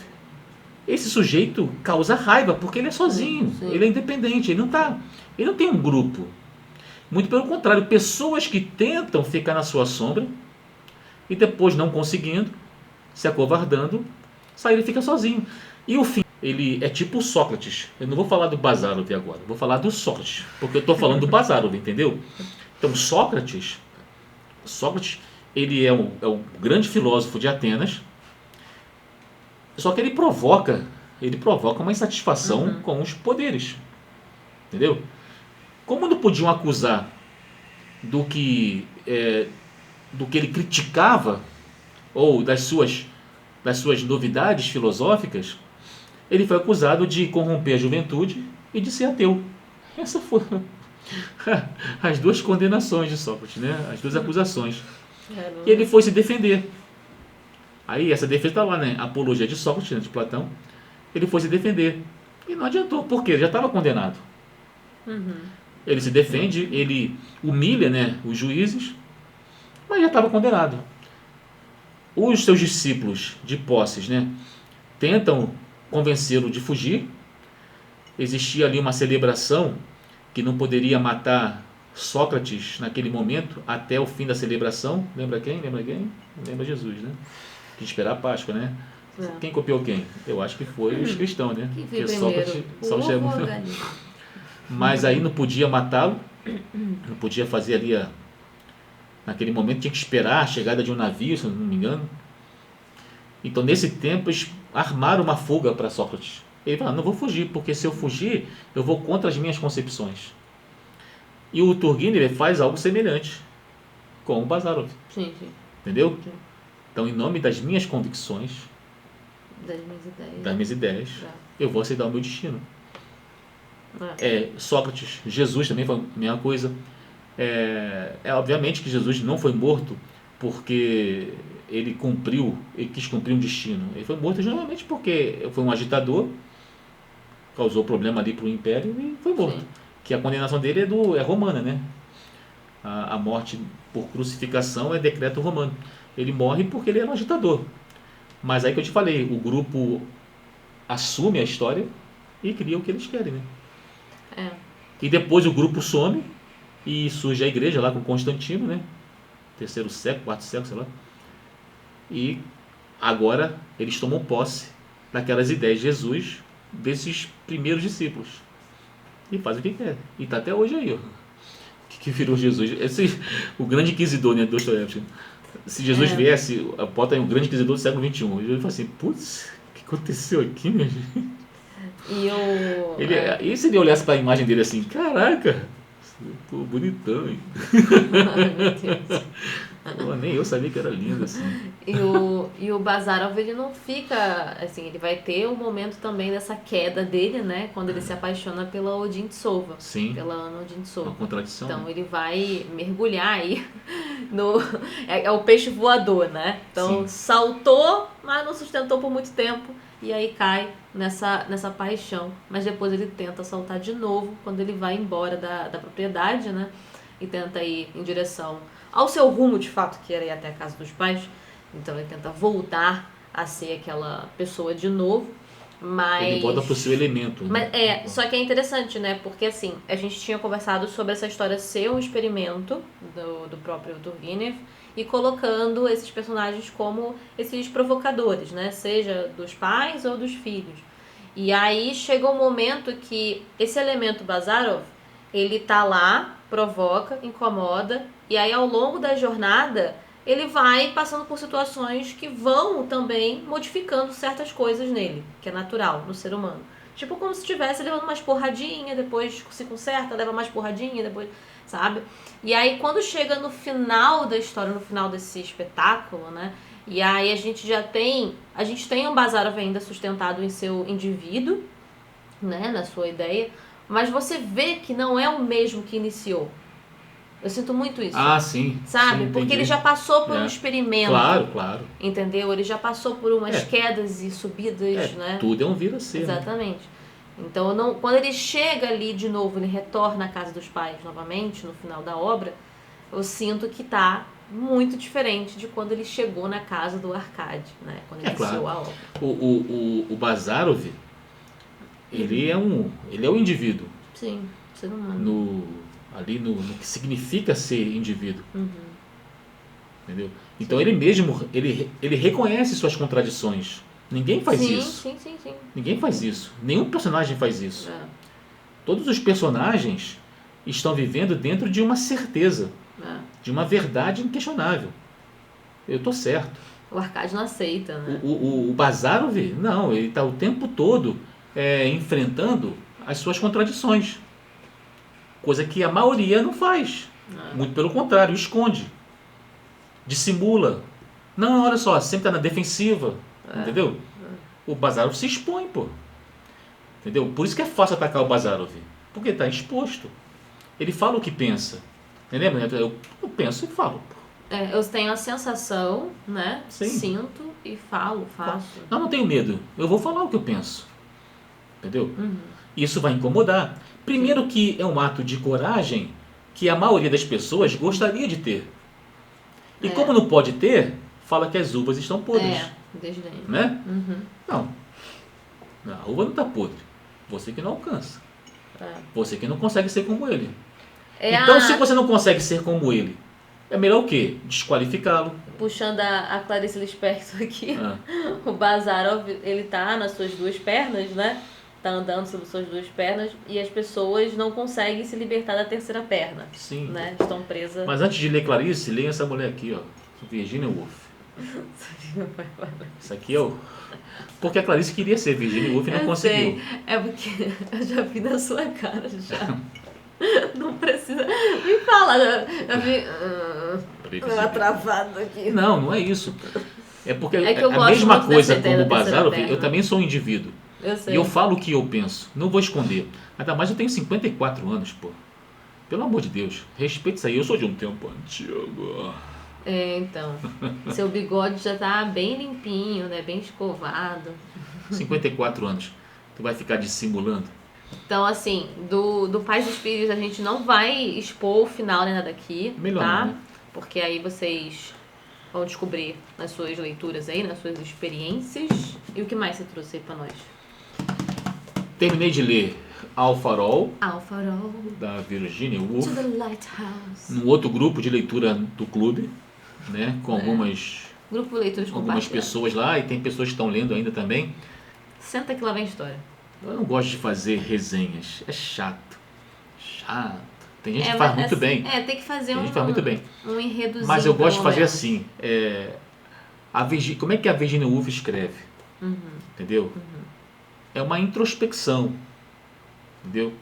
Esse sujeito causa raiva porque ele é sozinho, Sim. ele é independente, ele não tem um grupo. Muito pelo contrário, pessoas que tentam ficar na sua sombra e depois não conseguindo, se acovardando, sai ele fica sozinho. E o fim, ele é tipo o Sócrates. Eu não vou falar do Bazarov agora, vou falar do Sócrates, porque eu estou falando do Bazarov, entendeu? Então Sócrates, ele é o grande filósofo de Atenas, só que ele provoca uma insatisfação com os poderes, entendeu? Como não podiam acusar do que ele criticava, ou das suas novidades filosóficas, ele foi acusado de corromper a juventude e de ser ateu. Essas foram as duas condenações de Sócrates, né? As duas acusações. E ele foi se defender. Aí essa defesa está lá, né? Apologia de Sócrates, né? De Platão. Ele foi se defender. E não adiantou, porque ele já estava condenado. Ele se defende, ele humilha, né, os juízes, mas já estava condenado. Os seus discípulos de Posses, né, tentam convencê-lo de fugir. Existia ali uma celebração que não poderia matar Sócrates naquele momento até o fim da celebração. Lembra quem? Lembra Jesus, né? Que esperar a Páscoa, né? Quem copiou quem? Eu acho que foi os cristãos, né? Quem veio primeiro? Mas aí não podia matá-lo, não podia fazer ali naquele momento tinha que esperar a chegada de um navio, se eu não me engano. Então nesse tempo eles armaram uma fuga para Sócrates. Ele falou, não vou fugir, porque se eu fugir, eu vou contra as minhas concepções. E o Turgenev faz algo semelhante com o Bazarov. Sim. Entendeu? Sim. Então, em nome das minhas convicções, das minhas ideias, eu vou aceitar o meu destino. Sócrates, Jesus também foi a mesma coisa. Obviamente que Jesus não foi morto porque ele quis cumprir um destino. Ele foi morto geralmente porque foi um agitador, causou problema ali para o império e foi morto. Sim. Que a condenação dele é romana, né? A morte por crucificação é decreto romano. Ele morre porque ele era um agitador. Mas aí que eu te falei, o grupo assume a história e cria o que eles querem, né? E depois o grupo some e surge a igreja lá com Constantino, né? 3º século, 4º século, sei lá. E agora eles tomam posse daquelas ideias de Jesus, desses primeiros discípulos. E fazem o que quer. E está até hoje aí, ó. O que virou Jesus? O grande inquisidor, né, Dostoiévski. Se Jesus viesse, bota aí um grande inquisidor do século XXI. Jesus fala assim, putz, o que aconteceu aqui, minha gente? E o... E se ele olhasse para a imagem dele assim, caraca, pô, bonitão, hein? Ai, meu Deus. Pô, nem eu sabia que era lindo assim. E o Bazarov, ele não fica, assim, ele vai ter um momento também dessa queda dele, né? Quando ele se apaixona pela Odintsova. Sim. Pela Anna Odintsova. Uma contradição. Então né? ele vai mergulhar aí no... É o peixe voador, né? Então Sim. saltou, mas não sustentou por muito tempo. E aí cai nessa paixão. Mas depois ele tenta saltar de novo quando ele vai embora da propriedade, né? E tenta ir em direção ao seu rumo, de fato, que era ir até a casa dos pais. Então ele tenta voltar a ser aquela pessoa de novo. Mas... Ele volta pro seu elemento. Mas, né? só que é interessante, né? Porque assim, a gente tinha conversado sobre essa história ser um experimento do próprio Turgenev e colocando esses personagens como esses provocadores, né? Seja dos pais ou dos filhos. E aí chega um momento que esse elemento Bazarov, ele tá lá, provoca, incomoda, e aí ao longo da jornada ele vai passando por situações que vão também modificando certas coisas nele, que é natural no ser humano. Tipo como se estivesse levando umas porradinhas, depois se conserta, leva mais porradinha, depois, sabe? E aí quando chega no final da história, no final desse espetáculo, né? E aí a gente tem um Bazarov ainda sustentado em seu indivíduo, né, na sua ideia, mas você vê que não é o mesmo que iniciou. Eu sinto muito isso. Ah, sim. Sabe? Sim, Porque entendi. ele já passou por um experimento. Claro, claro. Entendeu? Ele já passou por umas quedas e subidas, né? Tudo é um vir a ser. Exatamente. Então, quando ele chega ali de novo, ele retorna à casa dos pais novamente, no final da obra, eu sinto que tá muito diferente de quando ele chegou na casa do Arcade, né? Quando ele iniciou a obra. O Bazarov, ele é um indivíduo. Sim, ser humano. Ali no que significa ser indivíduo. Uhum. Entendeu? Então ele mesmo, ele reconhece suas contradições. Ninguém faz isso. Sim. Ninguém faz isso. Nenhum personagem faz isso. É. Todos os personagens estão vivendo dentro de uma certeza, de uma verdade inquestionável. Eu tô certo. O Arcade não aceita, né? O Bazarov, não, ele está o tempo todo enfrentando as suas contradições. Coisa que a maioria não faz. Muito pelo contrário, esconde. Dissimula. Não, olha só, sempre está na defensiva. Entendeu? O Bazarov se expõe, pô. Entendeu? Por isso que é fácil atacar o Bazarov. Porque está exposto. Ele fala o que pensa. Entendeu? Eu penso e falo. Pô. Eu tenho a sensação, né? Sim. Sinto e falo, faço. Não tenho medo. Eu vou falar o que eu penso. Entendeu? Uhum. Isso vai incomodar. Primeiro que é um ato de coragem que a maioria das pessoas gostaria de ter. E como não pode ter, fala que as uvas estão podres. Desdém. Né? Uhum. Não. A uva não está podre. Você que não alcança. Você que não consegue ser como ele. Então, se você não consegue ser como ele, é melhor o quê? Desqualificá-lo. Puxando a Clarice Lispector aqui, o Bazarov, ele tá nas suas duas pernas, né? Tá andando sobre suas duas pernas e as pessoas não conseguem se libertar da terceira perna. Sim. Né? Estão presas. Mas antes de ler Clarice, leia essa mulher aqui, ó. Virginia Woolf. Isso aqui é o... Porque a Clarice queria ser Virginia Woolf e não conseguiu. Sei. É porque eu já vi na sua cara já. Não precisa me falar. Eu vi travado aqui. Não é isso. É porque é que eu a mesma gosto coisa dessa como ideia o da terceira Bazarov, perna. eu também sou um indivíduo. Eu sei. E eu falo o que eu penso. Não vou esconder. Ainda mais eu tenho 54 anos, pô. Pelo amor de Deus. Respeite isso aí. Eu sou de um tempo antigo. Então. Seu bigode já tá bem limpinho, né? Bem escovado. 54 anos. Tu vai ficar dissimulando? Então, assim, do Pais dos Filhos a gente não vai expor o final nem nada aqui, Melhor tá? não, né? Porque aí vocês vão descobrir nas suas leituras aí, nas suas experiências. E o que mais você trouxe aí pra nós? Terminei de ler Ao Farol, da Virginia Woolf, To the Lighthouse. num outro grupo de leitura do clube, né? Com algumas Grupo Leituras Compartilhadas. pessoas lá, e tem pessoas que estão lendo ainda também. Senta que lá vem história. Eu não gosto de fazer resenhas, é chato. Tem gente que faz muito bem. Tem que fazer Tem gente que faz muito bem. um enredozinho. Mas eu gosto de fazer menos. assim. Como é que a Virginia Woolf escreve? Uhum. Entendeu? é uma introspecção, entendeu?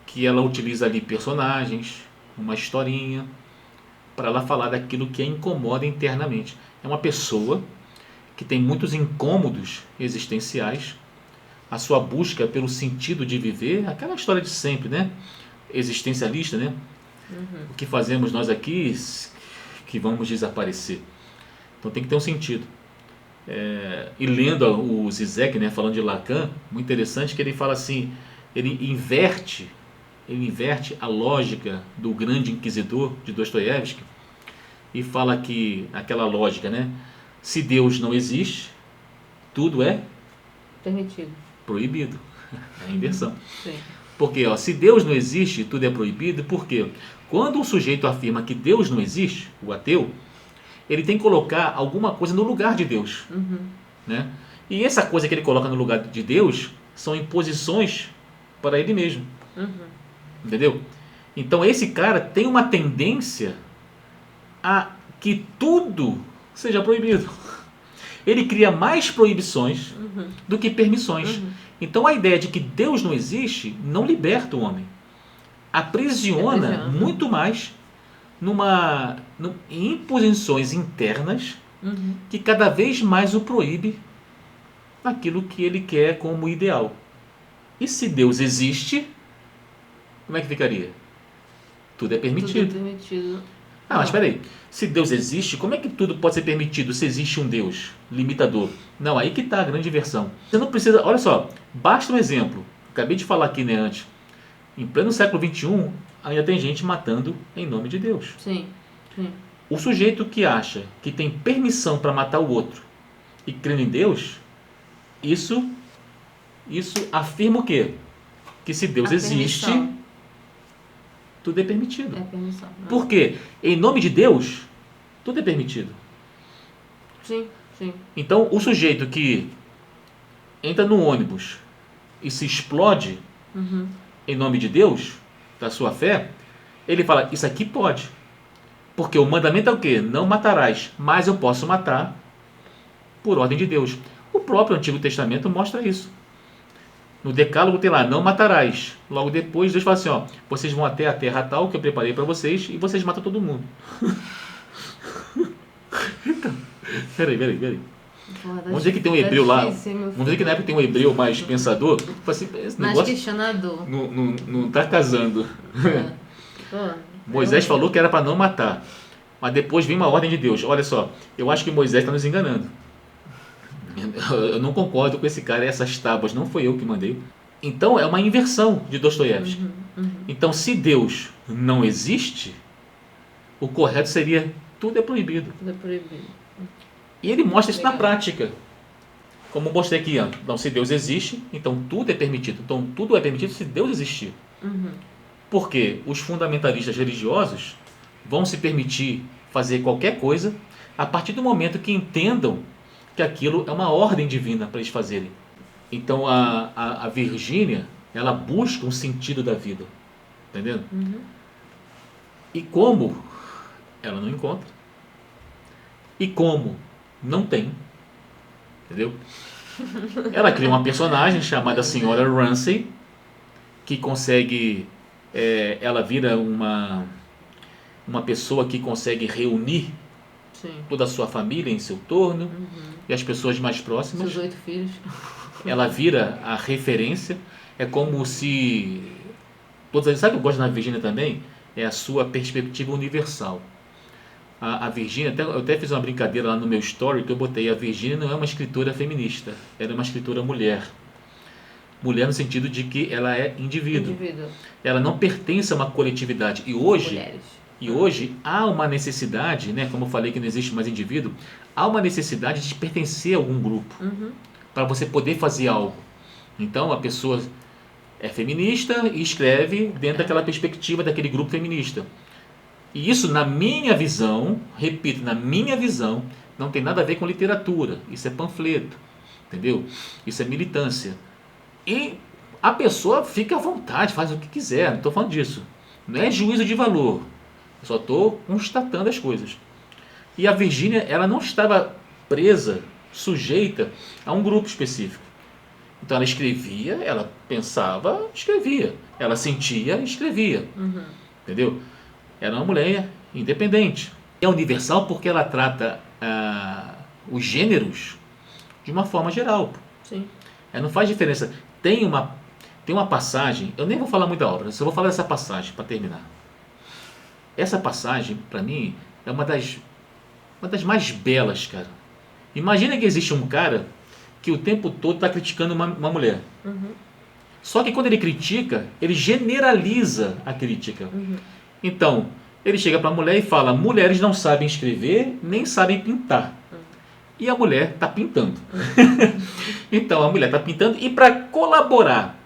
Que ela utiliza ali personagens, uma historinha, para ela falar daquilo que a incomoda internamente. É uma pessoa que tem muitos incômodos existenciais, a sua busca pelo sentido de viver, aquela história de sempre, né? Existencialista, né? O que fazemos nós aqui, que vamos desaparecer. Então tem que ter um sentido. E lendo o Zizek, né, falando de Lacan, muito interessante que ele fala assim, ele inverte a lógica do grande inquisidor de Dostoiévski e fala que aquela lógica, né, se Deus não existe, tudo é Permitido. proibido. É a inversão. Sim. Porque se Deus não existe, tudo é proibido. Por quê? Quando um sujeito afirma que Deus não existe, o ateu, ele tem que colocar alguma coisa no lugar de Deus. Né? E essa coisa que ele coloca no lugar de Deus são imposições para ele mesmo. Entendeu? Então esse cara tem uma tendência a que tudo seja proibido. Ele cria mais proibições do que permissões. Então a ideia de que Deus não existe não liberta o homem. Aprisiona muito mais em imposições internas que cada vez mais o proíbe naquilo que ele quer como ideal. E se Deus existe, como é que ficaria? Tudo é permitido. Tudo é permitido. Mas espera aí. Se Deus existe, como é que tudo pode ser permitido se existe um Deus limitador? Não, aí que está a grande inversão. Você não precisa... Olha só, basta um exemplo. Acabei de falar aqui, né, antes. Em pleno século XXI, ainda tem gente matando em nome de Deus. Sim. O sujeito que acha que tem permissão para matar o outro e crendo em Deus, isso afirma o quê? Que se Deus existe, tudo é permitido. É permissão. Por quê? Em nome de Deus, tudo é permitido. Sim. Então, o sujeito que entra no ônibus e se explode em nome de Deus, da sua fé, ele fala, isso aqui pode. Porque o mandamento é o quê? Não matarás, mas eu posso matar por ordem de Deus. O próprio Antigo Testamento mostra isso. No Decálogo tem lá, não matarás. Logo depois, Deus fala assim, vocês vão até a terra tal que eu preparei para vocês e vocês matam todo mundo. Então, peraí. Vamos dizer que tem um hebreu lá. Vamos dizer que na época tem um hebreu mais pensador. Assim, esse mais negócio questionador. Não está casando. Moisés falou que era para não matar. Mas depois vem uma ordem de Deus. Olha só, eu acho que Moisés está nos enganando. Eu não concordo com esse cara, essas tábuas não foi eu que mandei. Então é uma inversão de Dostoiévski. Então se Deus não existe, o correto seria tudo é proibido. Tudo é proibido. E ele mostra isso na prática. Como eu mostrei aqui, então se Deus existe, então tudo é permitido. Então tudo é permitido se Deus existir. Porque os fundamentalistas religiosos vão se permitir fazer qualquer coisa a partir do momento que entendam que aquilo é uma ordem divina para eles fazerem. Então a Virgínia, ela busca um sentido da vida. Entendendo? E como ela não encontra, e como não tem, entendeu? Ela cria uma personagem chamada Senhora Ramsay, que consegue... ela vira uma pessoa que consegue reunir toda a sua família em seu torno e as pessoas mais próximas. Seus 8 filhos. Ela vira a referência. É como se... Sabe o que eu gosto na Virgínia também? É a sua perspectiva universal. A Virgínia, eu até fiz uma brincadeira lá no meu story que eu botei, a Virgínia não é uma escritora feminista, ela é uma escritora mulher. Mulher no sentido de que ela é indivíduo. Ela não pertence a uma coletividade. E hoje há uma necessidade, né, como eu falei que não existe mais indivíduo, há uma necessidade de pertencer a algum grupo para você poder fazer algo. Então a pessoa é feminista e escreve dentro daquela perspectiva daquele grupo feminista. E isso, na minha visão, repito, na minha visão, não tem nada a ver com literatura. Isso é panfleto, entendeu? Isso é militância. E a pessoa fica à vontade, faz o que quiser, não estou falando disso. Não é juízo de valor, eu só estou constatando as coisas. E a Virgínia, ela não estava presa, sujeita a um grupo específico. Então ela escrevia, ela pensava, escrevia. Ela sentia, escrevia. Entendeu? Era uma mulher independente. É universal porque ela trata os gêneros de uma forma geral. Sim. Não faz diferença. Tem uma passagem, eu nem vou falar muito da obra, só vou falar dessa passagem para terminar. Essa passagem, para mim, é uma das mais belas, cara. Imagina que existe um cara que o tempo todo está criticando uma mulher. Só que quando ele critica, ele generaliza a crítica. Então, ele chega para a mulher e fala: mulheres não sabem escrever, nem sabem pintar. E a mulher está pintando. Então, a mulher está pintando, e para colaborar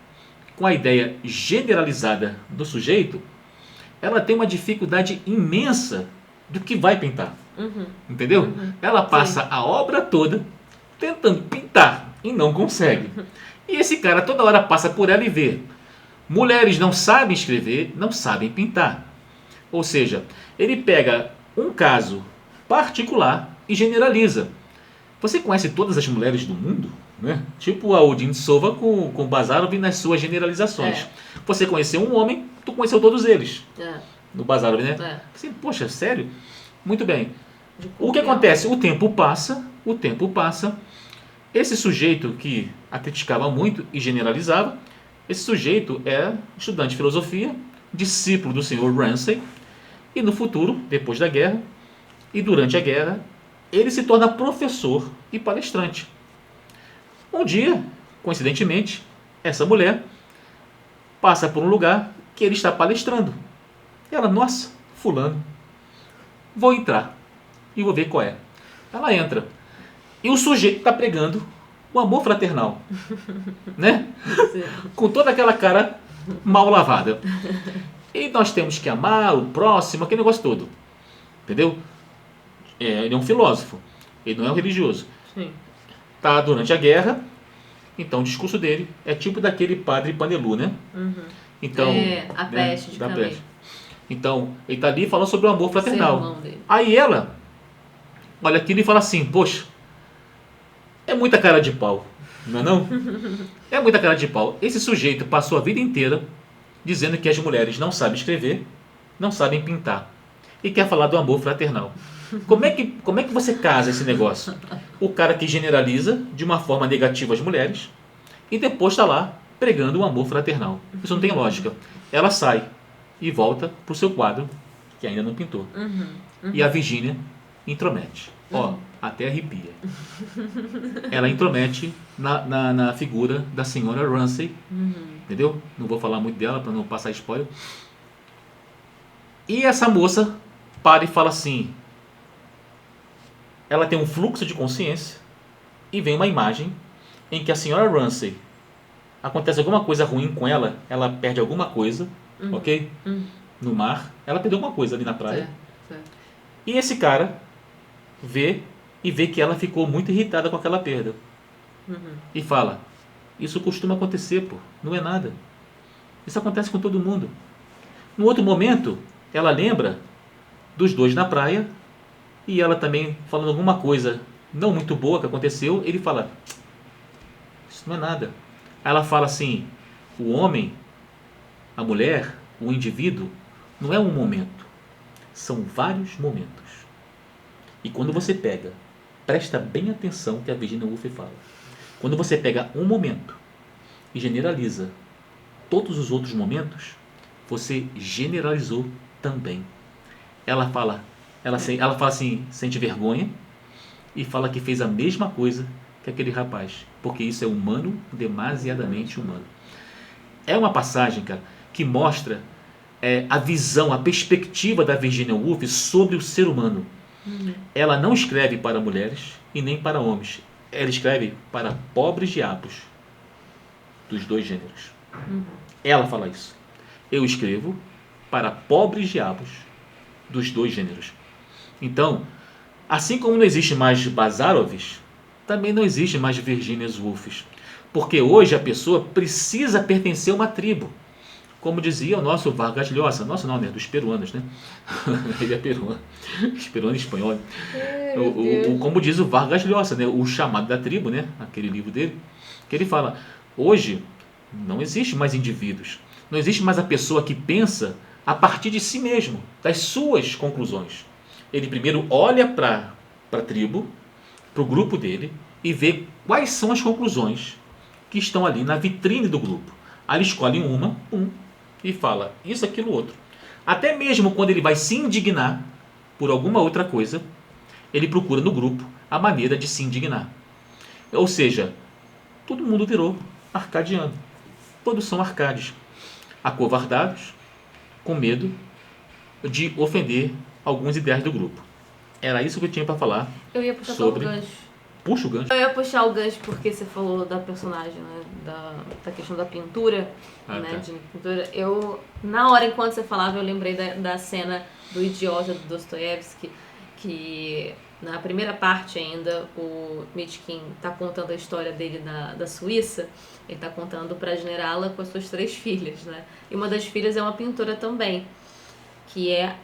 com a ideia generalizada do sujeito, ela tem uma dificuldade imensa do que vai pintar. Entendeu? Ela passa a obra toda tentando pintar e não consegue. E esse cara toda hora passa por ela e vê: mulheres não sabem escrever, não sabem pintar. Ou seja, ele pega um caso particular e generaliza. Você conhece todas as mulheres do mundo? Né? Tipo a Odin Sova com Bazarov nas suas generalizações. Você conheceu um homem, tu conheceu todos eles. No Bazarov, né? Assim, poxa, sério? Muito bem. O que acontece? O tempo passa. Esse sujeito que a criticava muito e generalizava, esse sujeito é estudante de filosofia, discípulo do senhor Ramsay, e no futuro, depois da guerra e durante a guerra, ele se torna professor e palestrante. Um dia, coincidentemente, essa mulher passa por um lugar que ele está palestrando. Ela: nossa, fulano, vou entrar e vou ver qual é. Ela entra. E o sujeito está pregando o amor fraternal. Né? Com toda aquela cara mal lavada. E nós temos que amar o próximo, aquele negócio todo. Entendeu? Ele é um filósofo. Ele não é um religioso. Está durante a guerra. Então o discurso dele é tipo daquele padre Panelu, né? Então, a peste de Camê. Então, ele está ali falando sobre o amor fraternal. Aí ela olha aquilo e fala assim: poxa, é muita cara de pau, não é não? É muita cara de pau. Esse sujeito passou a vida inteira dizendo que as mulheres não sabem escrever, não sabem pintar, e quer falar do amor fraternal. Como é que você casa esse negócio? O cara que generaliza de uma forma negativa as mulheres e depois está lá pregando o amor fraternal. Isso não tem lógica. Ela sai e volta para o seu quadro, que ainda não pintou. E a Virgínia intromete. Até arrepia. Ela intromete na figura da senhora Ramsay. Entendeu? Não vou falar muito dela para não passar spoiler. E essa moça para e fala assim: ela tem um fluxo de consciência e vem uma imagem em que a senhora Ramsay, acontece alguma coisa ruim com ela, ela perde alguma coisa, ok? No mar, ela perdeu alguma coisa ali na praia. E esse cara vê que ela ficou muito irritada com aquela perda. E fala: isso costuma acontecer, pô, não é nada. Isso acontece com todo mundo. No outro momento, ela lembra dos dois na praia e ela também falando alguma coisa não muito boa que aconteceu. Ele fala: isso não é nada. Aí ela fala assim: o homem, a mulher, o indivíduo não é um momento, são vários momentos. E quando você pega, presta bem atenção que a Virginia Woolf fala, quando você pega um momento e generaliza todos os outros momentos, você generalizou também. Ela fala assim, sente vergonha e fala que fez a mesma coisa que aquele rapaz, porque isso é humano, demasiadamente humano. É uma passagem, cara, que mostra a visão, a perspectiva da Virginia Woolf sobre o ser humano. Ela não escreve para mulheres e nem para homens. Ela escreve para pobres diabos dos dois gêneros. Ela fala isso. Eu escrevo para pobres diabos dos dois gêneros. Então, assim como não existe mais Bazarovs, também não existe mais Virginia Woolfs. Porque hoje a pessoa precisa pertencer a uma tribo. Como dizia o nosso Vargas Llosa, nosso não, né? Dos peruanos, né? Ele é peruano, peruano e espanhol. Como diz o Vargas Llosa, né? O Chamado da Tribo, né? Aquele livro dele, que ele fala: Hoje, não existe mais indivíduos. Não existe mais a pessoa que pensa a partir de si mesmo, das suas conclusões. Ele primeiro olha para a tribo, para o grupo dele, e vê quais são as conclusões que estão ali na vitrine do grupo. Aí ele escolhe uma, e fala isso, aquilo, outro. Até mesmo quando ele vai se indignar por alguma outra coisa, ele procura no grupo a maneira de se indignar. Ou seja, todo mundo virou arcadiano. Todos são arcades, acovardados, com medo de ofender alguns ideais do grupo. Era isso que eu tinha para falar. Eu ia puxar sobre... o gancho. Puxa o gancho. Eu ia puxar o gancho porque você falou da personagem, né? Da questão da pintura, né? Tá. De pintura. Na hora, enquanto você falava, eu lembrei da cena do Idiota do Dostoiévski, que na primeira parte ainda, o Mitchkin tá contando a história dele da Suíça. Ele tá contando pra generala com as suas 3 filhas, né? E uma das filhas é uma pintora também, que é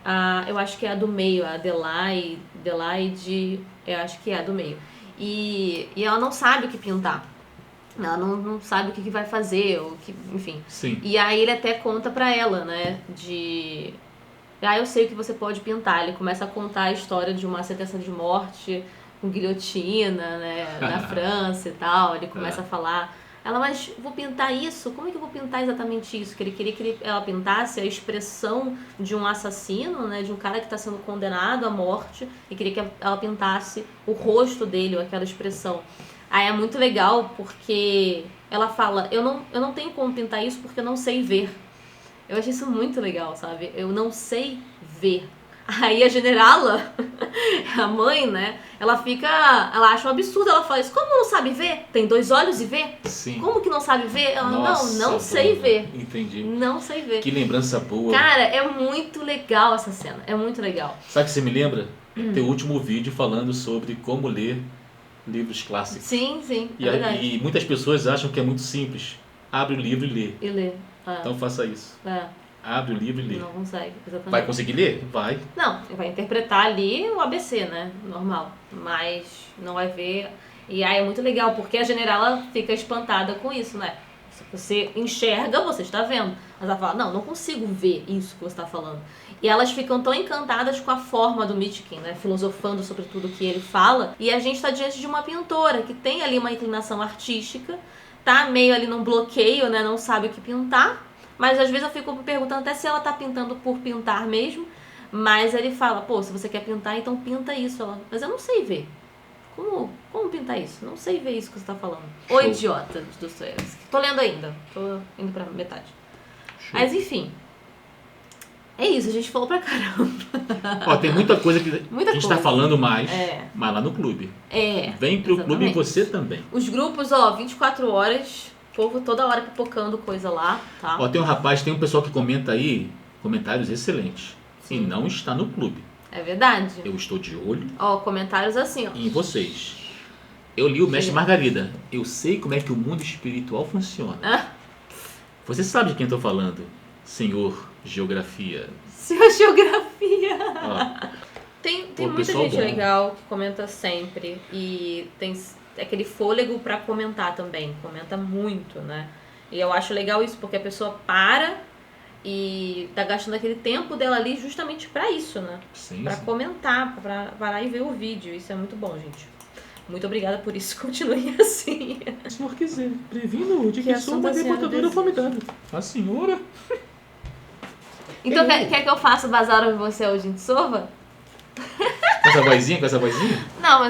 eu acho que é a do meio, a Adelaide, eu acho que é a do meio. E ela não sabe o que pintar. Ela não sabe o que vai fazer, enfim. Sim. E aí ele até conta pra ela, né, eu sei o que você pode pintar. Ele começa a contar a história de uma sentença de morte com guilhotina, né, na França e tal. Ele começa a falar... Ela, mas vou pintar isso? Como é que eu vou pintar exatamente isso? Que ele queria que ela pintasse a expressão de um assassino, né? De um cara que está sendo condenado à morte, e queria que ela pintasse o rosto dele, ou aquela expressão. Aí é muito legal porque ela fala, eu não tenho como pintar isso porque eu não sei ver. Eu achei isso muito legal, sabe? Eu não sei ver. Aí a generala, a mãe, né? Ela acha um absurdo, ela fala isso. Como não sabe ver? Tem 2 olhos e vê? Sim. Como que não sabe ver? Ela, Nossa, não sei ver. Entendi. Não sei ver. Que lembrança boa. Cara, é muito legal essa cena. É muito legal. Sabe o que você me lembra? Teu último vídeo falando sobre como ler livros clássicos. Sim, E, é verdade. e muitas pessoas acham que é muito simples. Abre o livro e lê. E lê. Então faça isso. Abre o livro e lê. Não consegue, exatamente. Vai conseguir ler? Vai. Não, vai interpretar ali o ABC, né? Normal. Mas não vai ver. E aí é muito legal, porque a generala fica espantada com isso, né? Se você enxerga, você está vendo. Mas ela fala, não consigo ver isso que você está falando. E elas ficam tão encantadas com a forma do Mitchkin, né? Filosofando sobre tudo que ele fala. E a gente está diante de uma pintora que tem ali uma inclinação artística, tá meio ali num bloqueio, né? Não sabe o que pintar. Mas às vezes eu fico me perguntando até se ela tá pintando por pintar mesmo. Mas ele fala, pô, se você quer pintar, então pinta isso. Ela, mas eu não sei ver. Como pintar isso? Não sei ver isso que você tá falando. Show. O Idiota, de Dostoiévski. Tô lendo ainda. Tô indo pra metade. Show. Mas enfim. É isso, a gente falou pra caramba. Ó, tem muita coisa que a gente tá falando mais, mas lá no clube. Vem pro clube e você também. Os grupos, 24 horas... O povo toda hora pipocando coisa lá, tá? Ó, tem um pessoal que comenta aí, comentários excelentes. Sim. E não está no clube. É verdade. Eu estou de olho. Comentários assim, em vocês. Eu li o Mestre Margarida. Eu sei como é que o mundo espiritual funciona. Você sabe de quem eu tô falando, senhor Geografia. Senhor Geografia. Ó, tem muita gente legal que comenta sempre. E tem aquele fôlego pra comentar também. Comenta muito, né? E eu acho legal isso, porque a pessoa para e tá gastando aquele tempo dela ali justamente pra isso, né? Sim, pra comentar, pra parar e ver o vídeo. Isso é muito bom, gente. Muito obrigada por isso. Continue assim. Se o senhor quiser, previno de que sou uma deportadora formidável. A senhora... Então quer que eu faça Bazar em você hoje em Sova? Com essa vozinha? Não,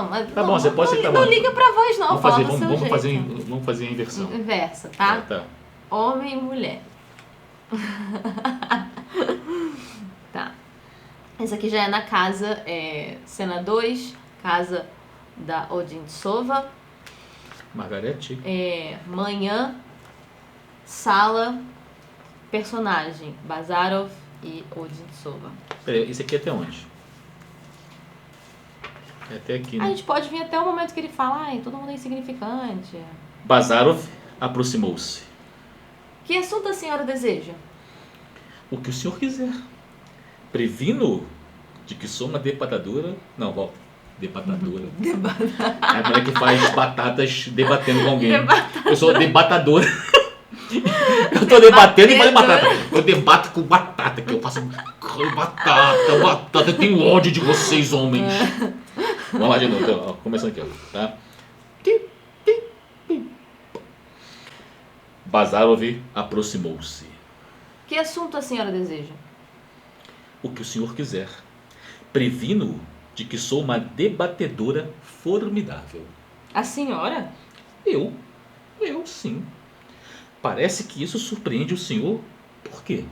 mas tá bom, você pode ser. Não liga pra voz, não. Vamos fazer a inversão. Inversa, tá? Tá. Homem e mulher. Tá. Essa aqui já é na casa, cena 2, casa da Odintsova. Margarete. Manhã, sala, personagem, Bazarov e Odintsova. Peraí, esse aqui é até onde? É até aqui, né? A gente pode vir até o momento que ele fala, todo mundo é insignificante. Bazarov aproximou-se. Que assunto a senhora deseja? O que o senhor quiser. Previno de que sou uma deportadora... Não, volta. Debatadora. É a mulher que faz batatas debatendo com alguém. Eu sou debatadora. Eu tô debatendo e fazendo batata. Eu debato com batata, que eu faço batata. Eu tenho ódio de vocês, homens. Vamos lá de novo, então, ó, começando aqui, ó, tá? Bazarov aproximou-se. Que assunto a senhora deseja? O que o senhor quiser. Previno-o de que sou uma debatedora formidável. A senhora? Eu sim. Parece que isso surpreende o senhor. Por quê?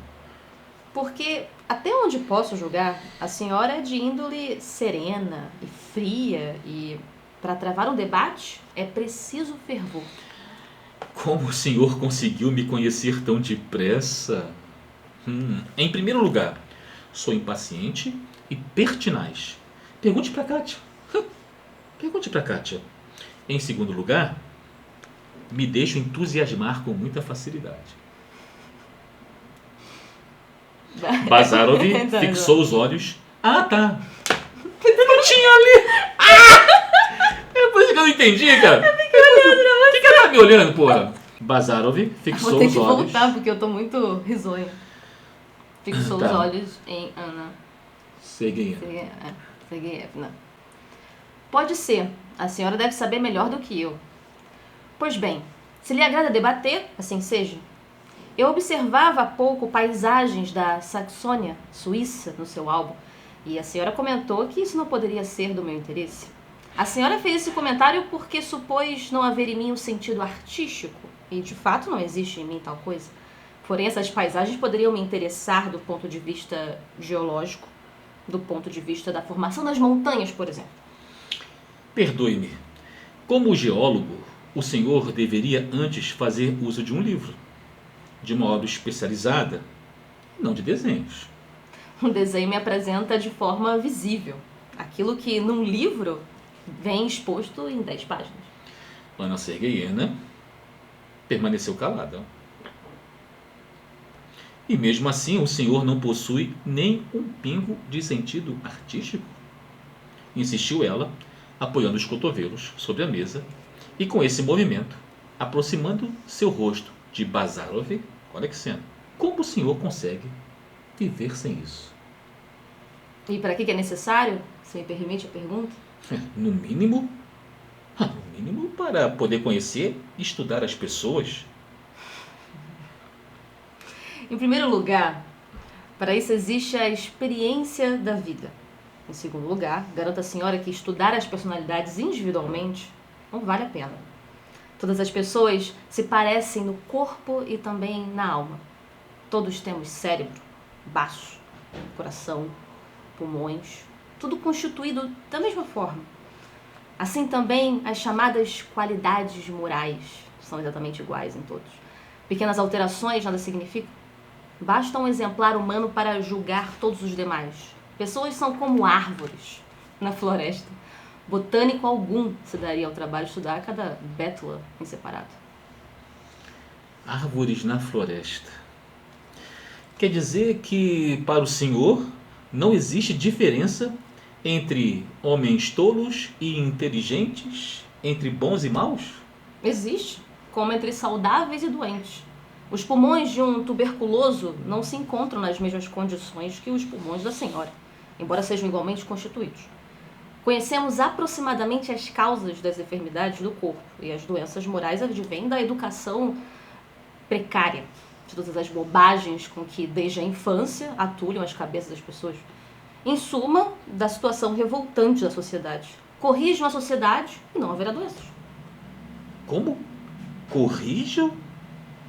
Porque, até onde posso julgar, a senhora é de índole serena e fria e, para travar um debate, é preciso fervor. Como o senhor conseguiu me conhecer tão depressa? Em primeiro lugar, sou impaciente e pertinaz. Pergunte para Kátia. Pergunte para Kátia. Em segundo lugar, me deixo entusiasmar com muita facilidade. Bazarov fixou os olhos. Ah, tá. Eu não tinha ali. É por isso que eu não entendi, cara. Eu fiquei olhando. Por que ela tá me olhando, porra? Bazarov fixou os olhos. Vou ter que voltar, porque eu tô muito risonho. Fixou os olhos em Ana Sergeyevna. Pode ser. A senhora deve saber melhor do que eu. Pois bem, se lhe agrada debater, assim seja. Eu observava há pouco paisagens da Saxônia, Suíça, no seu álbum, e a senhora comentou que isso não poderia ser do meu interesse. A senhora fez esse comentário porque supôs não haver em mim um sentido artístico, e de fato não existe em mim tal coisa. Porém, essas paisagens poderiam me interessar do ponto de vista geológico, do ponto de vista da formação das montanhas, por exemplo. Perdoe-me. Como geólogo, o senhor deveria antes fazer uso de um livro, de uma obra especializada, não de desenhos. Um desenho me apresenta de forma visível aquilo que num livro vem exposto em 10 páginas. Ana Sergeyevna permaneceu calada. E mesmo assim o senhor não possui nem um pingo de sentido artístico? Insistiu ela, apoiando os cotovelos sobre a mesa e com esse movimento, aproximando seu rosto de Bazarov. Olha que cena. Como o senhor consegue viver sem isso? E para que é necessário? Se me permite a pergunta? No mínimo para poder conhecer e estudar as pessoas. Em primeiro lugar, para isso existe a experiência da vida. Em segundo lugar, garanto à senhora que estudar as personalidades individualmente não vale a pena. Todas as pessoas se parecem no corpo e também na alma. Todos temos cérebro, baço, coração, pulmões, tudo constituído da mesma forma. Assim também as chamadas qualidades morais são exatamente iguais em todos. Pequenas alterações nada significam. Basta um exemplar humano para julgar todos os demais. Pessoas são como árvores na floresta. Botânico algum se daria ao trabalho de estudar cada bétula em separado. Árvores na floresta. Quer dizer que, para o senhor, não existe diferença entre homens tolos e inteligentes, entre bons e maus? Existe, como entre saudáveis e doentes. Os pulmões de um tuberculoso não se encontram nas mesmas condições que os pulmões da senhora, embora sejam igualmente constituídos. Conhecemos aproximadamente as causas das enfermidades do corpo, e as doenças morais advêm da educação precária, de todas as bobagens com que desde a infância atulham as cabeças das pessoas. Em suma, da situação revoltante da sociedade. Corrijam a sociedade e não haverá doenças. Como? Corrijam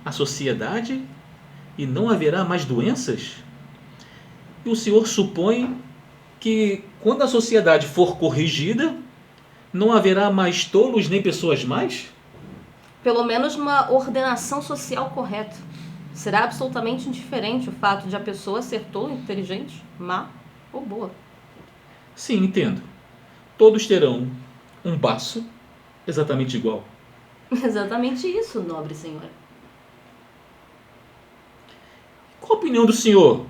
a sociedade e não haverá mais doenças? E o senhor supõe que quando a sociedade for corrigida, não haverá mais tolos nem pessoas más? Pelo menos uma ordenação social correta. Será absolutamente indiferente o fato de a pessoa ser tola, inteligente, má ou boa. Sim, entendo. Todos terão um baço exatamente igual. Exatamente isso, nobre senhora. Qual a opinião do senhor,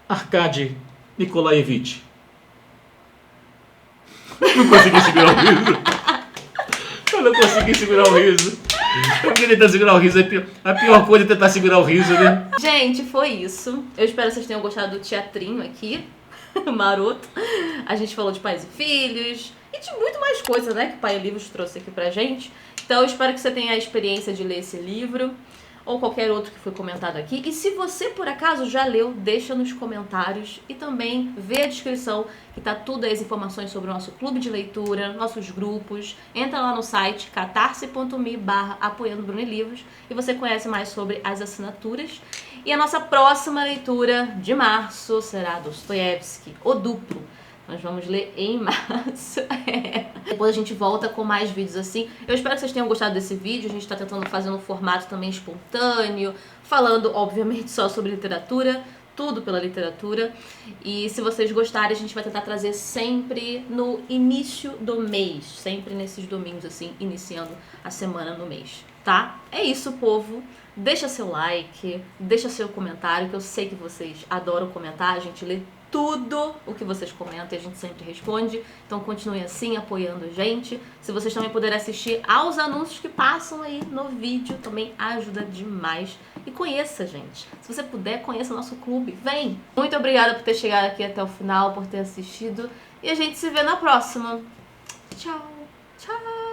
Arkady Nikolaevich? Não consegui segurar o riso. Eu não consegui segurar o riso. Eu queria tentar segurar o riso. A pior coisa é tentar segurar o riso, né? Gente, foi isso. Eu espero que vocês tenham gostado do teatrinho aqui. Maroto. A gente falou de pais e filhos. E de muito mais coisa, né? Que o Pai Livros trouxe aqui pra gente. Então eu espero que você tenha a experiência de ler esse livro. Ou qualquer outro que foi comentado aqui. E se você, por acaso, já leu, deixa nos comentários. E também vê a descrição, que tá tudo aí as informações sobre o nosso clube de leitura, nossos grupos. Entra lá no site catarse.me/apoiando Bruno Livros e você conhece mais sobre as assinaturas. E a nossa próxima leitura de março será Dostoiévski, O Duplo. Nós vamos ler em março. Depois a gente volta com mais vídeos assim. Eu espero que vocês tenham gostado desse vídeo. A gente está tentando fazer um formato também espontâneo, falando, obviamente, só sobre literatura, tudo pela literatura. E se vocês gostarem, a gente vai tentar trazer sempre no início do mês. Sempre nesses domingos, assim, iniciando a semana no mês, tá? É isso, povo. Deixa seu like, deixa seu comentário, que eu sei que vocês adoram comentar. A gente lê tudo o que vocês comentam e a gente sempre responde. Então continue assim, apoiando a gente. Se vocês também puderem assistir aos anúncios que passam aí no vídeo, também ajuda demais. E conheça, gente. Se você puder, conheça o nosso clube. Vem! Muito obrigada por ter chegado aqui até o final, por ter assistido. E a gente se vê na próxima. Tchau! Tchau!